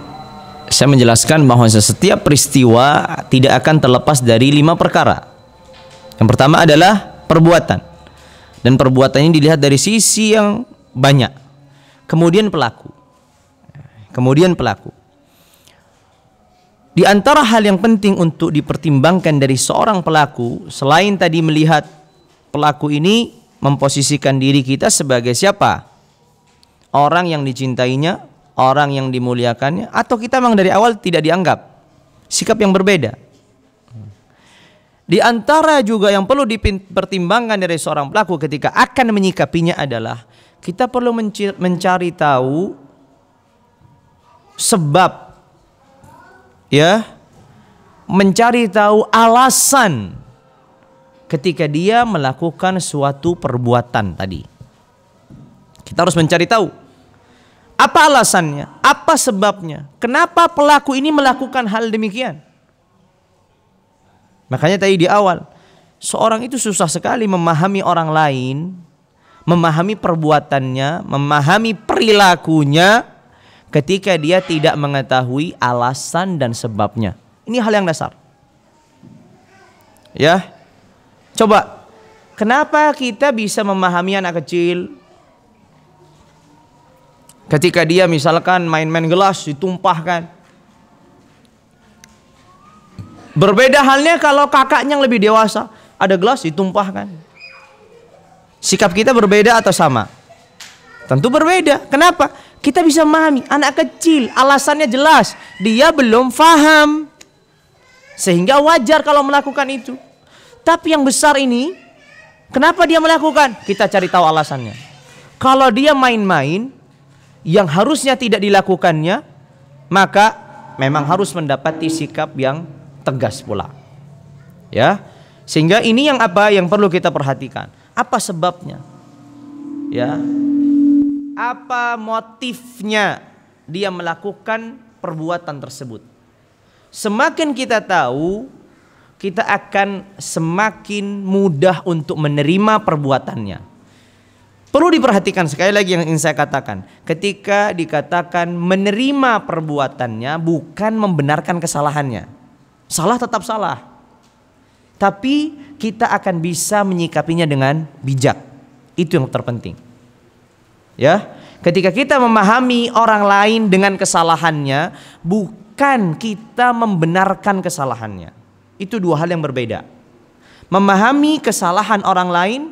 saya menjelaskan bahwa setiap peristiwa tidak akan terlepas dari 5 perkara. Yang pertama adalah perbuatan. Dan perbuatan ini dilihat dari sisi yang banyak. Kemudian pelaku. Di antara hal yang penting untuk dipertimbangkan dari seorang pelaku, selain tadi melihat pelaku ini memposisikan diri kita sebagai siapa? Orang yang dicintainya, orang yang dimuliakannya, atau kita memang dari awal tidak dianggap. Sikap yang berbeda. Di antara juga yang perlu dipertimbangkan dari seorang pelaku ketika akan menyikapinya adalah kita perlu mencari tahu sebab, ya, mencari tahu alasan ketika dia melakukan suatu perbuatan tadi. Kita harus mencari tahu apa alasannya, apa sebabnya, kenapa pelaku ini melakukan hal demikian. Makanya tadi di awal, seorang itu susah sekali memahami orang lain, memahami perbuatannya, memahami perilakunya ketika dia tidak mengetahui alasan dan sebabnya. Ini hal yang dasar. Ya. Coba, kenapa kita bisa memahami anak kecil ketika dia misalkan main-main gelas ditumpahkan? Berbeda halnya kalau kakaknya yang lebih dewasa, ada gelas ditumpahkan. Sikap kita berbeda atau sama? Tentu berbeda. Kenapa? Kita bisa memahami anak kecil, alasannya jelas, dia belum faham, sehingga wajar kalau melakukan itu. Tapi yang besar ini, kenapa dia melakukan? Kita cari tahu alasannya. Kalau dia main-main yang harusnya tidak dilakukannya, maka memang harus mendapati sikap yang tegas pula. Ya. Sehingga ini yang apa yang perlu kita perhatikan. Apa sebabnya? Ya. Apa motifnya dia melakukan perbuatan tersebut? Semakin kita tahu, kita akan semakin mudah untuk menerima perbuatannya. Perlu diperhatikan sekali lagi yang ingin saya katakan. Ketika dikatakan menerima perbuatannya, bukan membenarkan kesalahannya. Salah tetap salah. Tapi kita akan bisa menyikapinya dengan bijak. Itu yang terpenting. Ya, ketika kita memahami orang lain dengan kesalahannya, bukan kita membenarkan kesalahannya. Itu dua hal yang berbeda. Memahami kesalahan orang lain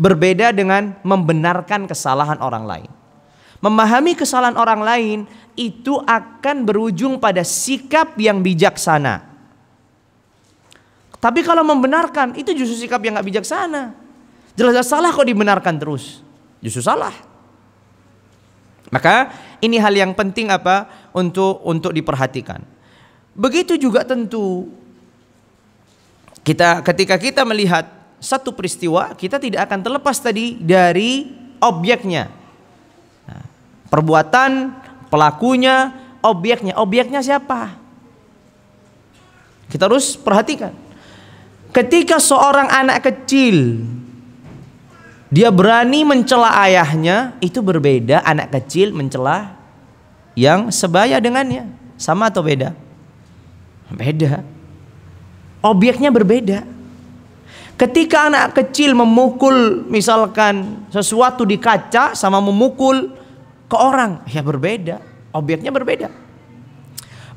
berbeda dengan membenarkan kesalahan orang lain. Memahami kesalahan orang lain itu akan berujung pada sikap yang bijaksana. Tapi kalau membenarkan, itu justru sikap yang gak bijaksana. Jelas-jelas salah kok dibenarkan terus. Justru salah. Maka ini hal yang penting apa untuk diperhatikan. Begitu juga tentu ketika kita melihat satu peristiwa, kita tidak akan terlepas tadi dari objeknya. Nah, perbuatan, pelakunya, objeknya siapa? Kita harus perhatikan. Ketika seorang anak kecil dia berani mencela ayahnya, itu berbeda anak kecil mencela yang sebaya dengannya. Sama atau beda? Beda. Objeknya berbeda. Ketika anak kecil memukul misalkan sesuatu di kaca sama memukul ke orang, ya berbeda. Objeknya berbeda.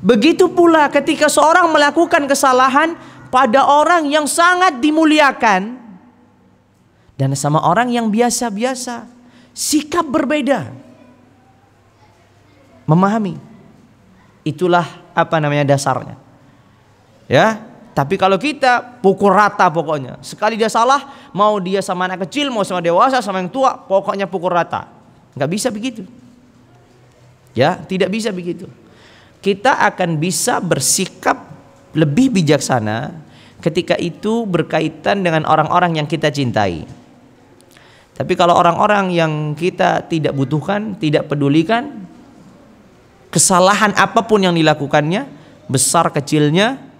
Begitu pula ketika seorang melakukan kesalahan pada orang yang sangat dimuliakan dan sama orang yang biasa-biasa, sikap berbeda. Memahami. Itulah dasarnya. Ya. Tapi kalau kita pukul rata pokoknya, sekali dia salah, mau dia sama anak kecil, mau sama dewasa, sama yang tua, pokoknya pukul rata. Nggak bisa begitu. Ya, tidak bisa begitu. Kita akan bisa bersikap lebih bijaksana ketika itu berkaitan dengan orang-orang yang kita cintai. Tapi kalau orang-orang yang kita tidak butuhkan, tidak pedulikan, kesalahan apapun yang dilakukannya, besar kecilnya,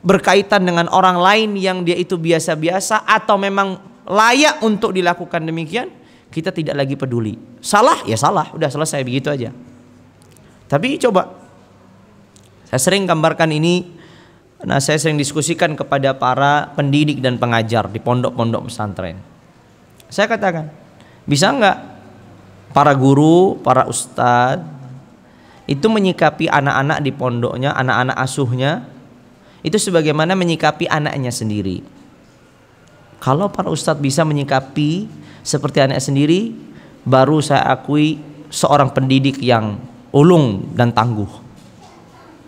berkaitan dengan orang lain yang dia itu biasa-biasa atau memang layak untuk dilakukan demikian, kita tidak lagi peduli. Salah, ya salah, udah selesai begitu aja. Tapi coba, saya sering gambarkan ini, saya sering diskusikan kepada para pendidik dan pengajar di pondok-pondok pesantren. Saya katakan, bisa nggak para guru, para ustadz itu menyikapi anak-anak di pondoknya, anak-anak asuhnya, itu sebagaimana menyikapi anaknya sendiri. Kalau para ustadz bisa menyikapi seperti anaknya sendiri, baru saya akui seorang pendidik yang ulung dan tangguh.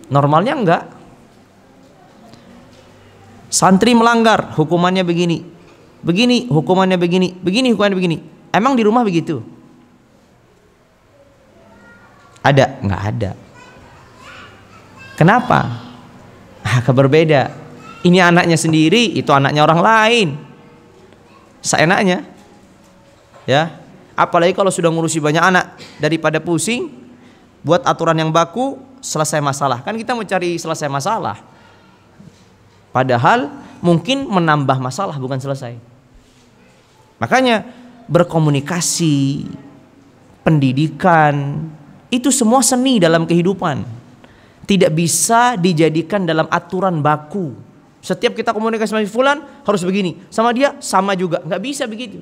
Normalnya enggak. Santri melanggar, hukumannya begini. Begini, hukumannya begini. Begini, hukumannya begini. Emang di rumah begitu? Ada? Nggak ada. Kenapa? Berbeda. Ini anaknya sendiri, itu anaknya orang lain. Seenaknya. Ya. Apalagi kalau sudah ngurusi banyak anak, daripada pusing, buat aturan yang baku, selesai masalah. Kan kita mencari selesai masalah. Padahal mungkin menambah masalah, bukan selesai. Makanya berkomunikasi, pendidikan, itu semua seni dalam kehidupan. Tidak bisa dijadikan dalam aturan baku. Setiap kita komunikasi sama fulan harus begini, sama dia sama juga. Nggak bisa begitu.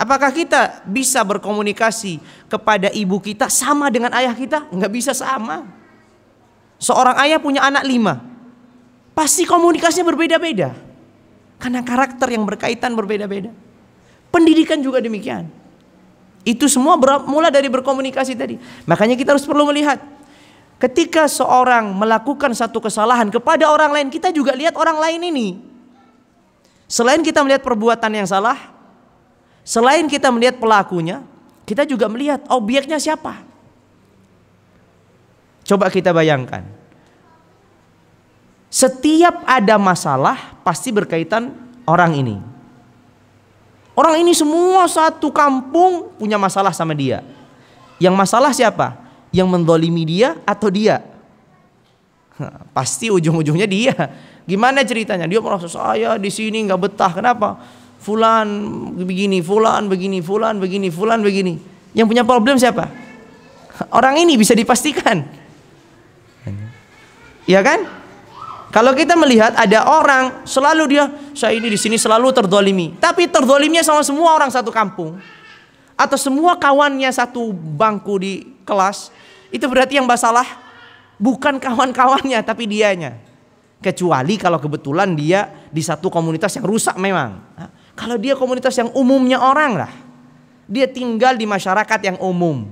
Apakah kita bisa berkomunikasi kepada ibu kita sama dengan ayah kita? Nggak bisa sama. Seorang ayah punya anak 5, pasti komunikasinya berbeda-beda. Karena karakter yang berkaitan berbeda-beda. Pendidikan juga demikian. Itu semua mulai dari berkomunikasi tadi. Makanya kita harus perlu melihat. Ketika seorang melakukan satu kesalahan kepada orang lain, kita juga lihat orang lain ini. Selain kita melihat perbuatan yang salah, selain kita melihat pelakunya, kita juga melihat objeknya siapa. Coba kita bayangkan. Setiap ada masalah pasti berkaitan orang ini. Orang ini semua satu kampung punya masalah sama dia. Yang masalah siapa? Yang mendolimi dia atau dia? Pasti ujung-ujungnya dia. Gimana ceritanya? Dia merasa saya di sini nggak betah. Kenapa? Fulan begini, fulan begini, fulan begini, fulan begini. Yang punya problem siapa? Orang ini bisa dipastikan. Iya kan? Kalau kita melihat ada orang selalu dia, saya ini di sini selalu terdolimi, tapi terdolimnya sama semua orang satu kampung, atau semua kawannya satu bangku di kelas, itu berarti yang masalah bukan kawan-kawannya tapi dianya. Kecuali kalau kebetulan dia di satu komunitas yang rusak memang. Kalau dia komunitas yang umumnya orang lah, dia tinggal di masyarakat yang umum,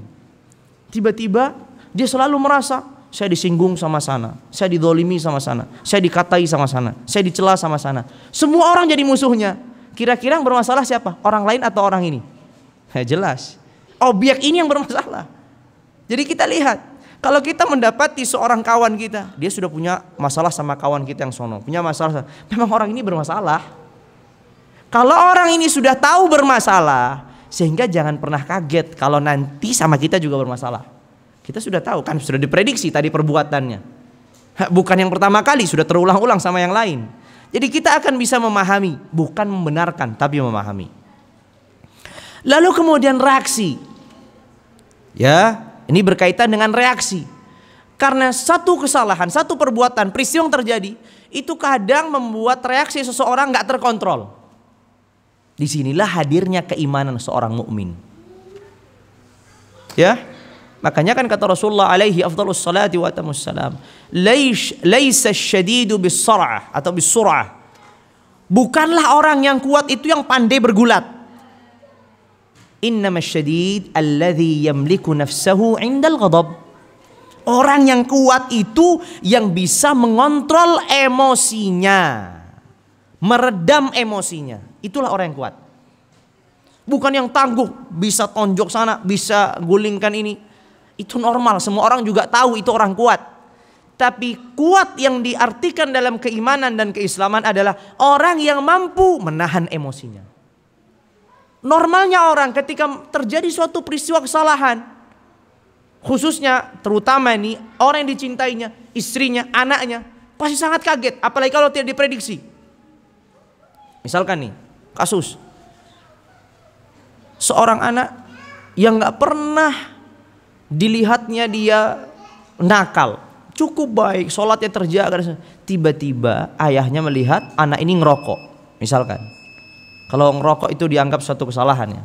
tiba-tiba dia selalu merasa saya disinggung sama sana, saya didolimi sama sana, saya dikatai sama sana, saya dicela sama sana. Semua orang jadi musuhnya. Kira-kira yang bermasalah siapa? Orang lain atau orang ini? Ya jelas, objek ini yang bermasalah. Jadi kita lihat, kalau kita mendapati seorang kawan kita, dia sudah punya masalah sama kawan kita yang sono, punya masalah, memang orang ini bermasalah. Kalau orang ini sudah tahu bermasalah, sehingga jangan pernah kaget kalau nanti sama kita juga bermasalah. Kita sudah tahu kan, sudah diprediksi tadi perbuatannya. Bukan yang pertama kali, sudah terulang-ulang sama yang lain. Jadi kita akan bisa memahami, bukan membenarkan, tapi memahami. Lalu kemudian reaksi. Ya, ini berkaitan dengan reaksi. Karena satu kesalahan, satu perbuatan, peristiwa yang terjadi, itu kadang membuat reaksi seseorang gak terkontrol. Disinilah hadirnya keimanan seorang mukmin. Ya, makanya kan kata Rasulullah alaihi afdhalus salati wa atamus salam, laisa syadidu bis-sar'ah atau bis-sur'ah. Bukanlah orang yang kuat itu yang pandai bergulat. Innamas syadid alladhi yamliku nafsahu 'indal ghadab. Orang yang kuat itu yang bisa mengontrol emosinya, meredam emosinya. Itulah orang yang kuat. Bukan yang tangguh, bisa tonjok sana, bisa gulingkan ini. Itu normal, semua orang juga tahu itu orang kuat. Tapi kuat yang diartikan dalam keimanan dan keislaman adalah orang yang mampu menahan emosinya. Normalnya orang ketika terjadi suatu peristiwa kesalahan, khususnya terutama ini orang yang dicintainya, istrinya, anaknya, pasti sangat kaget, apalagi kalau tidak diprediksi. Misalkan nih, kasus seorang anak yang gak pernah dilihatnya dia nakal, cukup baik, sholatnya terjaga, tiba-tiba ayahnya melihat anak ini ngerokok. Misalkan, kalau ngerokok itu dianggap suatu kesalahan ya,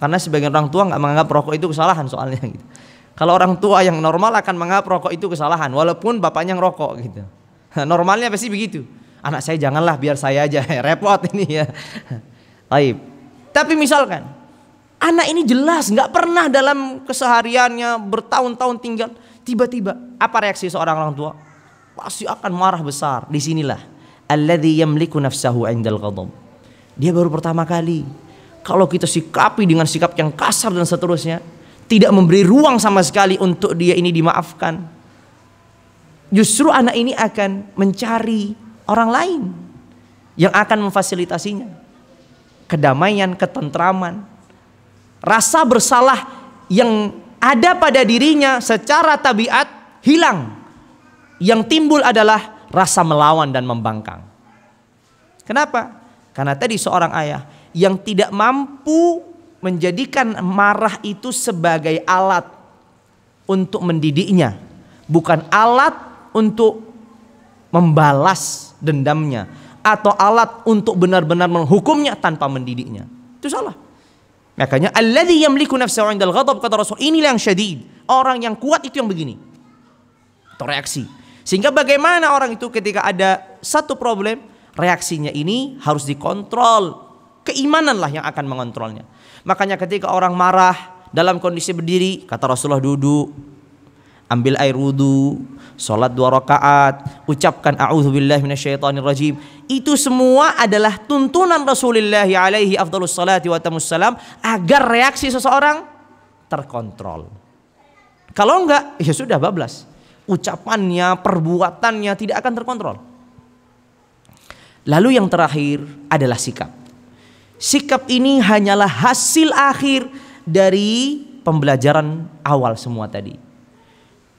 karena sebagian orang tua gak menganggap rokok itu kesalahan soalnya gitu. Kalau orang tua yang normal akan menganggap rokok itu kesalahan, walaupun bapaknya ngerokok gitu. Normalnya pasti begitu. Anak saya janganlah, biar saya aja, repot ini ya. Baik. Tapi misalkan anak ini jelas nggak pernah dalam kesehariannya bertahun-tahun tinggal, tiba-tiba apa reaksi seorang orang tua? Pasti akan marah besar. Disinilah alladzi yamliku nafsahu 'indal ghadab. Dia baru pertama kali. Kalau kita sikapi dengan sikap yang kasar dan seterusnya, tidak memberi ruang sama sekali untuk dia ini dimaafkan, justru anak ini akan mencari orang lain yang akan memfasilitasinya. Kedamaian, ketentraman, rasa bersalah yang ada pada dirinya secara tabiat hilang. Yang timbul adalah rasa melawan dan membangkang. Kenapa? Karena tadi seorang ayah yang tidak mampu menjadikan marah itu sebagai alat untuk mendidiknya, bukan alat untuk membalas dendamnya, atau alat untuk benar-benar menghukumnya tanpa mendidiknya. Itu salah. Makanya alladzi yamliku nafsahu 'indal ghadab, kata Rasul, inilah yang syadid. Orang yang kuat itu yang begini. Atau reaksi. Sehingga bagaimana orang itu ketika ada satu problem, reaksinya ini harus dikontrol. Keimananlah yang akan mengontrolnya. Makanya ketika orang marah dalam kondisi berdiri, kata Rasulullah, duduk, ambil air wudu, sholat 2 rakaat, ucapkan a'udzubillahi minasyaitonirrajim. Itu semua adalah tuntunan Rasulullah alaihi afdhalus salati wa tamus salam agar reaksi seseorang terkontrol. Kalau enggak, ya sudah bablas. Ucapannya, perbuatannya tidak akan terkontrol. Lalu yang terakhir adalah sikap. Sikap ini hanyalah hasil akhir dari pembelajaran awal semua tadi.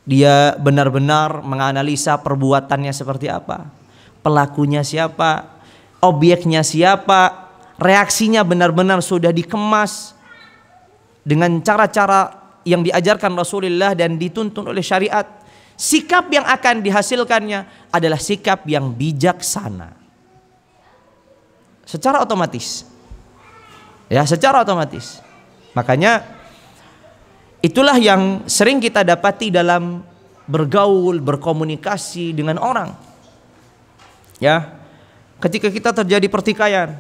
Dia benar-benar menganalisa perbuatannya seperti apa, pelakunya siapa, objeknya siapa, reaksinya benar-benar sudah dikemas dengan cara-cara yang diajarkan Rasulullah dan dituntun oleh syariat. Sikap yang akan dihasilkannya adalah sikap yang bijaksana. Secara otomatis. Ya, secara otomatis. Makanya itulah yang sering kita dapati dalam bergaul, berkomunikasi dengan orang. Ya, ketika kita terjadi pertikaian,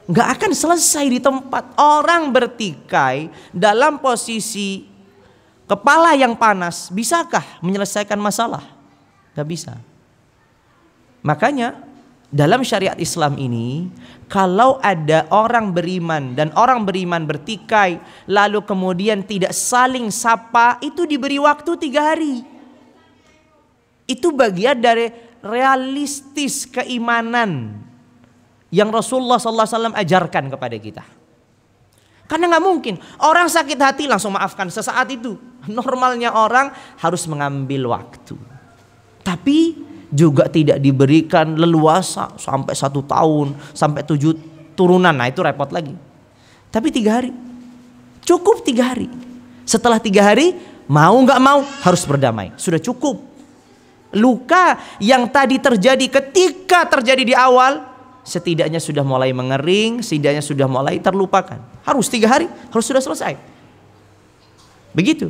nggak akan selesai di tempat. Orang bertikai dalam posisi kepala yang panas, bisakah menyelesaikan masalah? Nggak bisa. Makanya dalam syariat Islam ini, kalau ada orang beriman dan orang beriman bertikai lalu kemudian tidak saling sapa, itu diberi waktu 3 hari. Itu bagian dari realistis keimanan yang Rasulullah SAW ajarkan kepada kita. Karena nggak mungkin orang sakit hati langsung maafkan sesaat itu. Normalnya orang harus mengambil waktu. Tapi juga tidak diberikan leluasa sampai 1 tahun, sampai 7 turunan. Nah itu repot lagi. Tapi 3 hari, cukup 3 hari. Setelah 3 hari, mau nggak mau harus berdamai. Sudah cukup. Luka yang tadi terjadi ketika terjadi di awal, setidaknya sudah mulai mengering, setidaknya sudah mulai terlupakan. Harus 3 hari, harus sudah selesai. Begitu.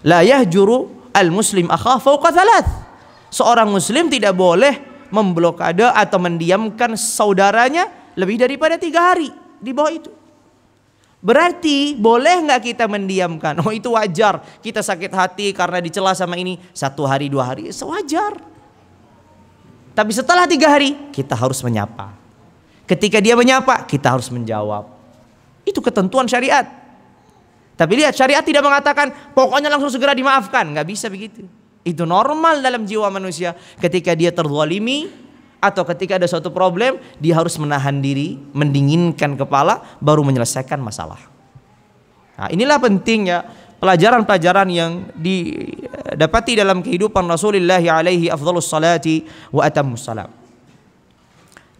La yahjuru al-muslim akha fawqa 3. Seorang muslim tidak boleh memblokade atau mendiamkan saudaranya lebih daripada 3 hari. Di bawah itu. Berarti boleh nggak kita mendiamkan? Oh itu wajar. Kita sakit hati karena dicela sama ini 1 hari 2 hari, sewajar. Tapi setelah 3 hari kita harus menyapa. Ketika dia menyapa kita harus menjawab. Itu ketentuan syariat. Tapi lihat, syariat tidak mengatakan pokoknya langsung segera dimaafkan. Nggak bisa begitu. Itu normal dalam jiwa manusia. Ketika dia terzalimi atau ketika ada suatu problem, dia harus menahan diri, mendinginkan kepala, baru menyelesaikan masalah. Nah, inilah pentingnya pelajaran-pelajaran yang didapati dalam kehidupan Rasulullah alaihi afdhalus salati wa atammus salam.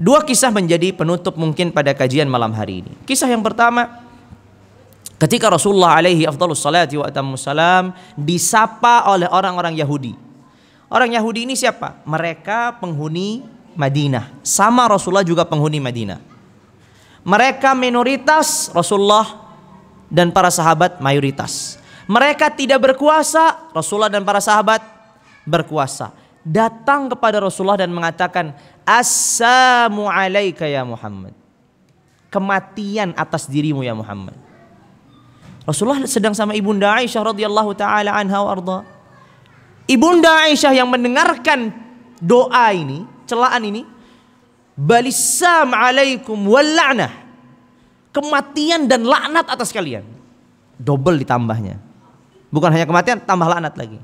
2 kisah menjadi penutup mungkin pada kajian malam hari ini. Kisah yang pertama, ketika Rasulullah alaihi afdhalus salati wa atammus salam disapa oleh orang-orang Yahudi. Orang Yahudi ini siapa? Mereka penghuni Madinah. Sama Rasulullah juga penghuni Madinah. Mereka minoritas, Rasulullah dan para sahabat mayoritas. Mereka tidak berkuasa, Rasulullah dan para sahabat berkuasa. Datang kepada Rasulullah dan mengatakan, Assalamu alaika ya Muhammad. Kematian atas dirimu ya Muhammad. Rasulullah sedang sama Ibunda Aisyah radhiyallahu taala anha wa arda. Ibunda Aisyah yang mendengarkan doa ini, celaan ini, balissam alaikum wal la'nah. Kematian dan laknat atas kalian. Double ditambahnya. Bukan hanya kematian, tambah laknat lagi.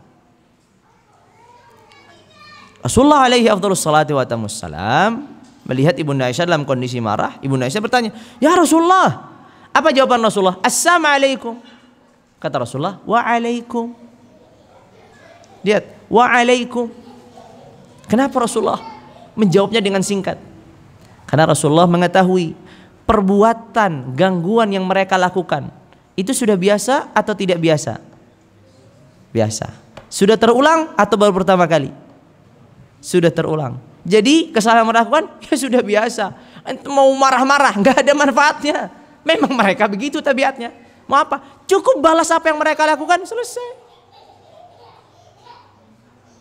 Rasulullah alaihi afdhalus salati wa atamussalam melihat Ibunda Aisyah dalam kondisi marah. Ibunda Aisyah bertanya, "Ya Rasulullah." Apa jawaban Rasulullah? "Assalamualaikum." Kata Rasulullah, "Waalaikum." Lihat, "Waalaikum." Kenapa Rasulullah menjawabnya dengan singkat? Karena Rasulullah mengetahui perbuatan gangguan yang mereka lakukan itu sudah biasa atau tidak biasa? Biasa. Sudah terulang atau baru pertama kali? Sudah terulang. Jadi kesalahan mereka lakukan ya sudah biasa. Mau marah-marah nggak ada manfaatnya. Memang mereka begitu tabiatnya. Mau apa? Cukup balas apa yang mereka lakukan, selesai.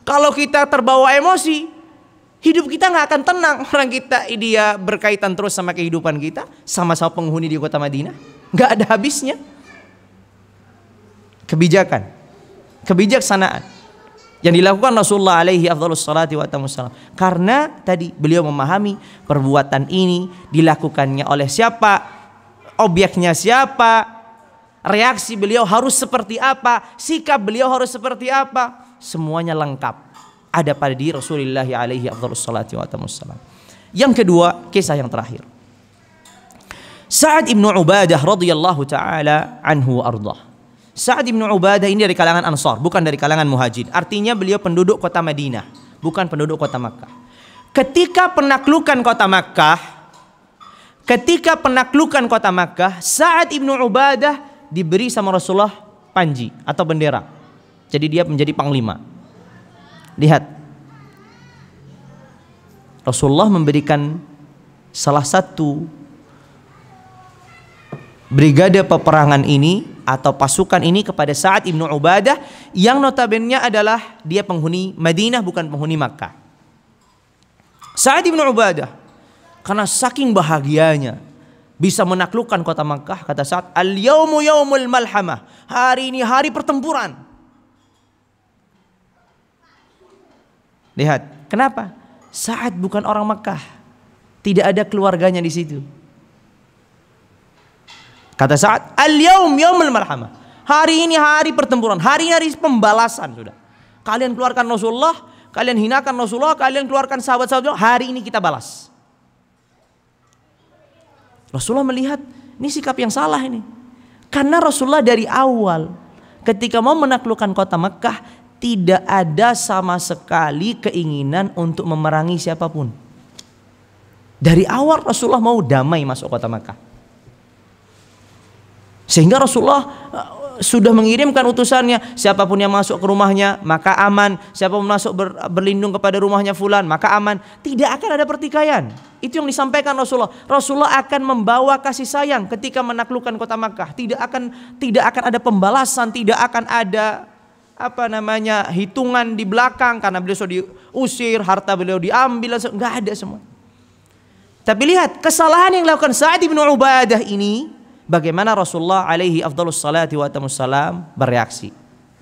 Kalau kita terbawa emosi, hidup kita nggak akan tenang. Orang kita dia berkaitan terus sama kehidupan kita, sama-sama penghuni di kota Madinah, nggak ada habisnya. Kebijakan, kebijaksanaan yang dilakukan Rasulullah alaihi afdhalus salati wa atamussalam. Karena tadi beliau memahami perbuatan ini dilakukannya oleh siapa, objeknya siapa, reaksi beliau harus seperti apa, sikap beliau harus seperti apa. Semuanya lengkap ada pada diri Rasulullah alaihi afdhalus salati wa atamussalam. Yang kedua, kisah yang terakhir. Sa'ad ibn Ubadah radhiyallahu taala anhu wa ardhah. Sa'ad ibn Ubadah ini dari kalangan Ansar, bukan dari kalangan Muhajirin. Artinya beliau penduduk kota Madinah, bukan penduduk kota Makkah. Ketika penaklukan kota Makkah, Sa'ad ibn Ubadah diberi sama Rasulullah panji atau bendera. Jadi dia menjadi panglima. Lihat, Rasulullah memberikan salah satu brigade peperangan ini atau pasukan ini kepada Sa'ad ibn Ubadah yang notabene adalah dia penghuni Madinah, bukan penghuni Makkah. Sa'ad ibn Ubadah karena saking bahagianya bisa menaklukkan kota Makkah, kata Sa'ad, "Al-yaumu yaumul malhamah." Hari ini hari pertempuran. Lihat, kenapa? Sa'ad bukan orang Makkah. Tidak ada keluarganya di situ. Kata Sa'ad, "Al-yaum yaumul malhamah." Hari ini hari pertempuran, hari pembalasan sudah. Kalian keluarkan Rasulullah, kalian hinakan Rasulullah, kalian keluarkan sahabat-sahabat, hari ini kita balas. Rasulullah melihat ini sikap yang salah ini. Karena Rasulullah dari awal ketika mau menaklukkan kota Makkah tidak ada sama sekali keinginan untuk memerangi siapapun. Dari awal Rasulullah mau damai masuk kota Makkah. Sehingga Rasulullah sudah mengirimkan utusannya, siapapun yang masuk ke rumahnya maka aman, siapapun masuk berlindung kepada rumahnya fulan maka aman. Tidak akan ada pertikaian. Itu yang disampaikan Rasulullah. Rasulullah akan membawa kasih sayang ketika menaklukkan kota Makkah. Tidak akan ada pembalasan, tidak akan ada hitungan di belakang karena beliau sudah diusir, harta beliau diambil, nggak ada semua. Tapi lihat kesalahan yang dilakukan Sa'ad bin Ubadah ini, bagaimana Rasulullah alaihi afdhalus salati wa atamussalam bereaksi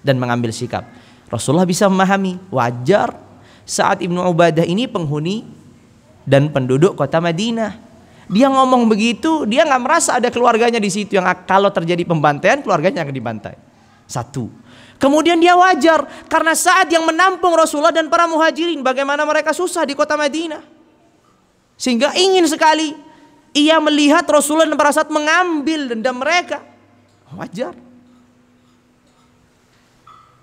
dan mengambil sikap. Rasulullah bisa memahami, wajar Sa'ad bin Ubadah ini penghuni dan penduduk kota Madinah. Dia ngomong begitu, dia nggak merasa ada keluarganya di situ yang kalau terjadi pembantaian keluarganya akan dibantai. Satu. Kemudian dia wajar karena saat yang menampung Rasulullah dan para muhajirin, bagaimana mereka susah di kota Madinah, sehingga ingin sekali ia melihat Rasulullah dan para sahabat mengambil dendam mereka. Wajar.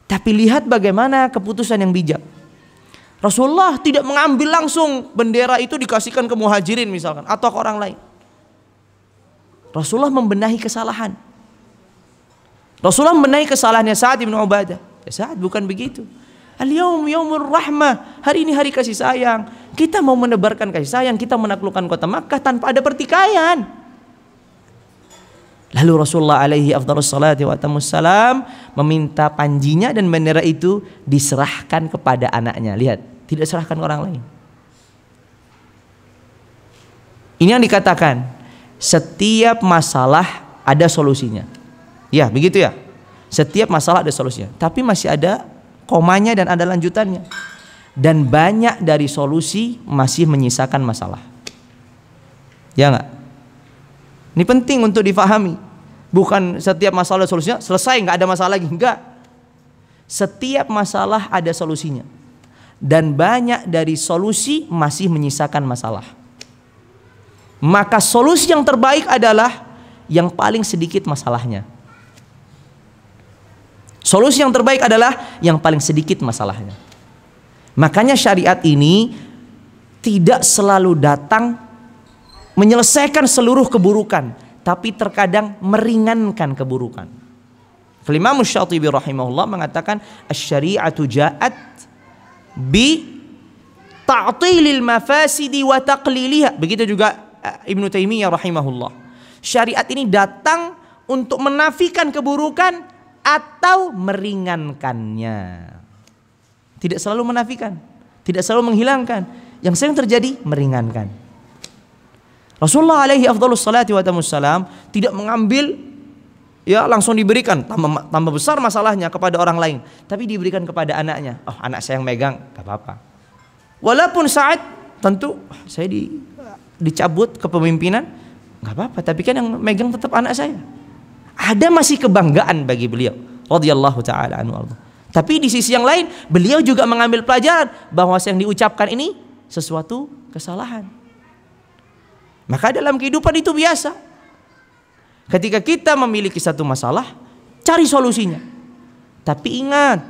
Tapi lihat bagaimana keputusan yang bijak. Rasulullah tidak mengambil langsung bendera itu dikasihkan ke muhajirin misalkan atau ke orang lain. Rasulullah membenahi kesalahan. Rasulullah membenahi kesalahannya Sa'ad bin Ubadah. Sa'ad bukan begitu. Al-yaum yaumur rahmah. Hari ini hari kasih sayang. Kita mau menebarkan kasih sayang, kita menaklukkan kota Makkah tanpa ada pertikaian. Lalu Rasulullah alaihi afdhalus salati wa atamussalam meminta panjinya dan bendera itu diserahkan kepada anaknya. Lihat, tidak serahkan ke orang lain. Ini yang dikatakan setiap masalah ada solusinya. Ya, begitu ya. Setiap masalah ada solusinya, tapi masih ada komanya dan ada lanjutannya. Dan banyak dari solusi masih menyisakan masalah. Ya enggak? Ini penting untuk difahami. Bukan setiap masalah ada solusinya, selesai nggak ada masalah lagi. Enggak. Setiap masalah ada solusinya. Dan banyak dari solusi masih menyisakan masalah. Maka solusi yang terbaik adalah yang paling sedikit masalahnya. Solusi yang terbaik adalah yang paling sedikit masalahnya. Makanya syariat ini tidak selalu datang menyelesaikan seluruh keburukan, tapi terkadang meringankan keburukan. Imam Syatibi rahimahullah mengatakan asy-syari'atu ja'at bi ta'tilil mafasidi wa taqliliha. Begitu juga Ibnu Taimiyah rahimahullah. Syariat ini datang untuk menafikan keburukan atau meringankannya. Tidak selalu menafikan, tidak selalu menghilangkan. Yang sering terjadi meringankan. Rasulullah alaihi afdhalus salati wa tamussalam tidak mengambil ya langsung diberikan tambah besar masalahnya kepada orang lain, tapi diberikan kepada anaknya. Oh, anak saya yang megang, gak apa-apa. Walaupun saat tentu saya dicabut kepemimpinan, gak apa-apa, tapi kan yang megang tetap anak saya. Ada masih kebanggaan bagi beliau radhiyallahu taala anhu. Tapi di sisi yang lain beliau juga mengambil pelajaran bahwa yang diucapkan ini sesuatu kesalahan. Maka dalam kehidupan itu biasa. Ketika kita memiliki satu masalah, cari solusinya. Tapi ingat,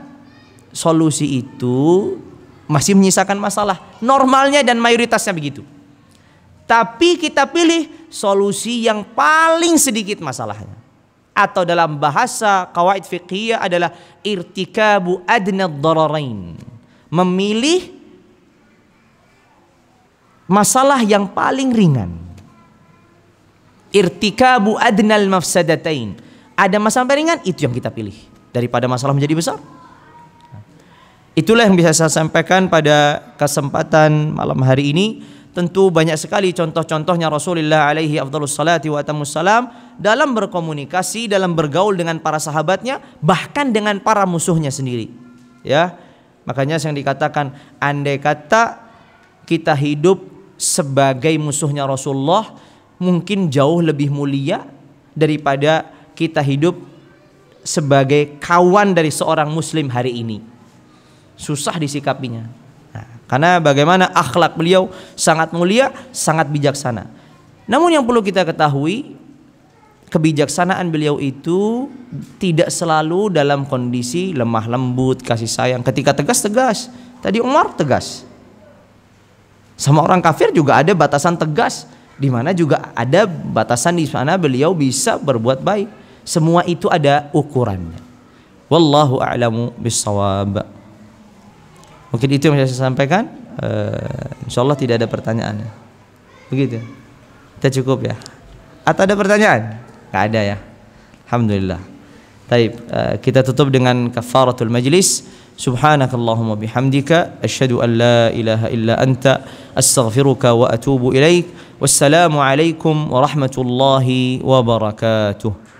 solusi itu masih menyisakan masalah. Normalnya dan mayoritasnya begitu. Tapi kita pilih solusi yang paling sedikit masalahnya. Atau dalam bahasa qawaid fiqhiyah adalah irtikabu adna ad-dararain. Memilih masalah yang paling ringan. Irtikabu adnal mafsadatain. Ada masalah paling ringan, itu yang kita pilih daripada masalah menjadi besar. Itulah yang bisa saya sampaikan pada kesempatan malam hari ini. Tentu banyak sekali contoh-contohnya Rasulullah alaihi afdhalus salati wa atamus salam dalam berkomunikasi, dalam bergaul dengan para sahabatnya, bahkan dengan para musuhnya sendiri. Ya, makanya yang dikatakan andai kata kita hidup sebagai musuhnya Rasulullah, mungkin jauh lebih mulia daripada kita hidup sebagai kawan dari seorang muslim hari ini. Susah disikapinya. Nah, karena bagaimana akhlak beliau sangat mulia, sangat bijaksana. Namun yang perlu kita ketahui, kebijaksanaan beliau itu tidak selalu dalam kondisi lemah lembut, kasih sayang. Ketika tegas, tegas. Tadi Umar tegas. Sama orang kafir juga ada batasan tegas, di mana juga ada batasan di mana beliau bisa berbuat baik. Semua itu ada ukurannya. Wallahu a'lamu bissawab. Mungkin itu yang saya sampaikan. Insyaallah tidak ada pertanyaan. Begitu. Kita cukup ya. Atau ada pertanyaan? Enggak ada ya. Alhamdulillah. Baik, kita tutup dengan kafaratul majlis. Subhanakallahumma bihamdika asyhadu an la ilaha illa anta astaghfiruka wa atubu ilaik. Wassalamu alaikum warahmatullahi wabarakatuh.